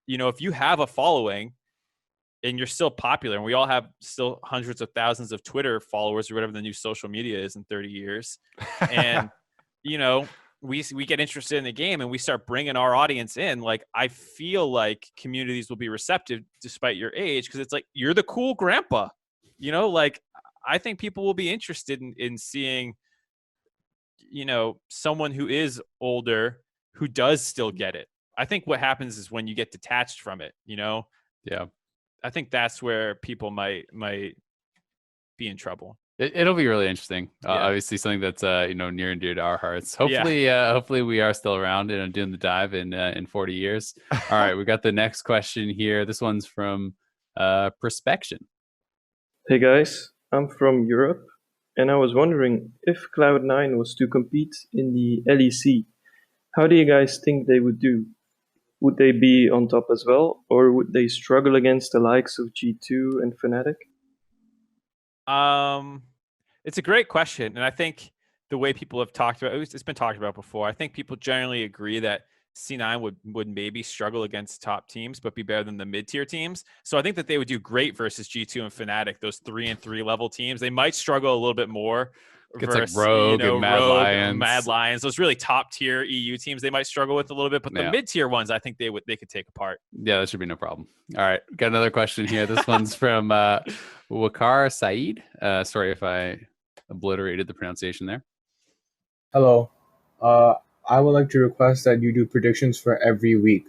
if you have a following and you're still popular, and we all have still hundreds of thousands of Twitter followers or whatever the new social media is in 30 years, and we get interested in the game and we start bringing our audience in. Like, I feel like communities will be receptive despite your age, because it's like, you're the cool grandpa, like I think people will be interested in seeing, someone who is older, who does still get it. I think what happens is when you get detached from it, Yeah. I think that's where people might be in trouble. It'll be really interesting. Yeah. Obviously, something that's near and dear to our hearts. Hopefully, we are still around and doing the dive in 40 years. All right, we got the next question here. This one's from Perspection. Hey guys, I'm from Europe, and I was wondering if Cloud9 was to compete in the LEC, how do you guys think they would do? Would they be on top as well, or would they struggle against the likes of G2 and Fnatic? It's a great question, and I think the way people have talked about it's been talked about before. I think people generally agree that C9 would maybe struggle against top teams, but be better than the mid-tier teams. So I think that they would do great versus G2 and Fnatic, those 3 and 3 level teams. They might struggle a little bit more. It's like Rogue and Mad Lions. Those really top tier EU teams, they might struggle with a little bit, but the mid tier ones, I think they could take apart. Yeah, that should be no problem. All right, got another question here. This one's from Wakar Saeed. Sorry if I obliterated the pronunciation there. Hello. I would like to request that you do predictions for every week.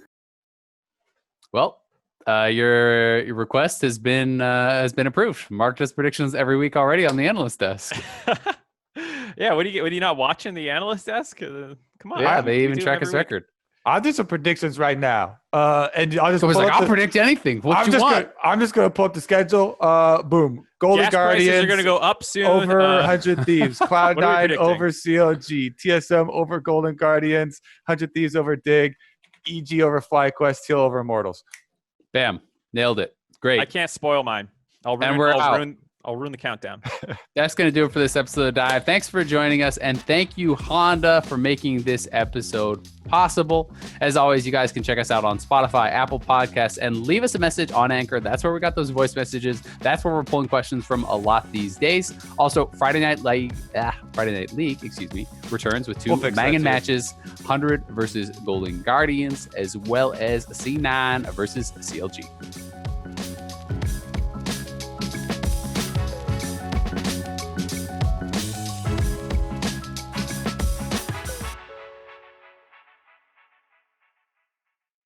Well, your request has been approved. Mark does predictions every week already on the analyst desk. Yeah, what do you not watching the analyst desk? Come on. Yeah, we they even do track every his week. record. I'll do some predictions right now. And I'll just So he's pull like, up I'll predict anything. What I'm you just want? I'm just gonna pull up the schedule. Boom. Golden Gas Guardians prices are going to go up soon. over 100 Thieves. what are we Cloud9 predicting? over CLG. TSM over Golden Guardians. 100 Thieves over Dig. EG over FlyQuest. Teal over Immortals. Bam, nailed it. Great. I can't spoil mine. I'll ruin the countdown. That's going to do it for this episode of Dive. Thanks for joining us, and thank you, Honda, for making this episode possible. As always, you guys can check us out on Spotify, Apple Podcasts, and leave us a message on Anchor. That's where we got those voice messages. That's where we're pulling questions from a lot these days. Also, Friday Night League, returns with two banging matches, 100 versus Golden Guardians, as well as C9 versus CLG.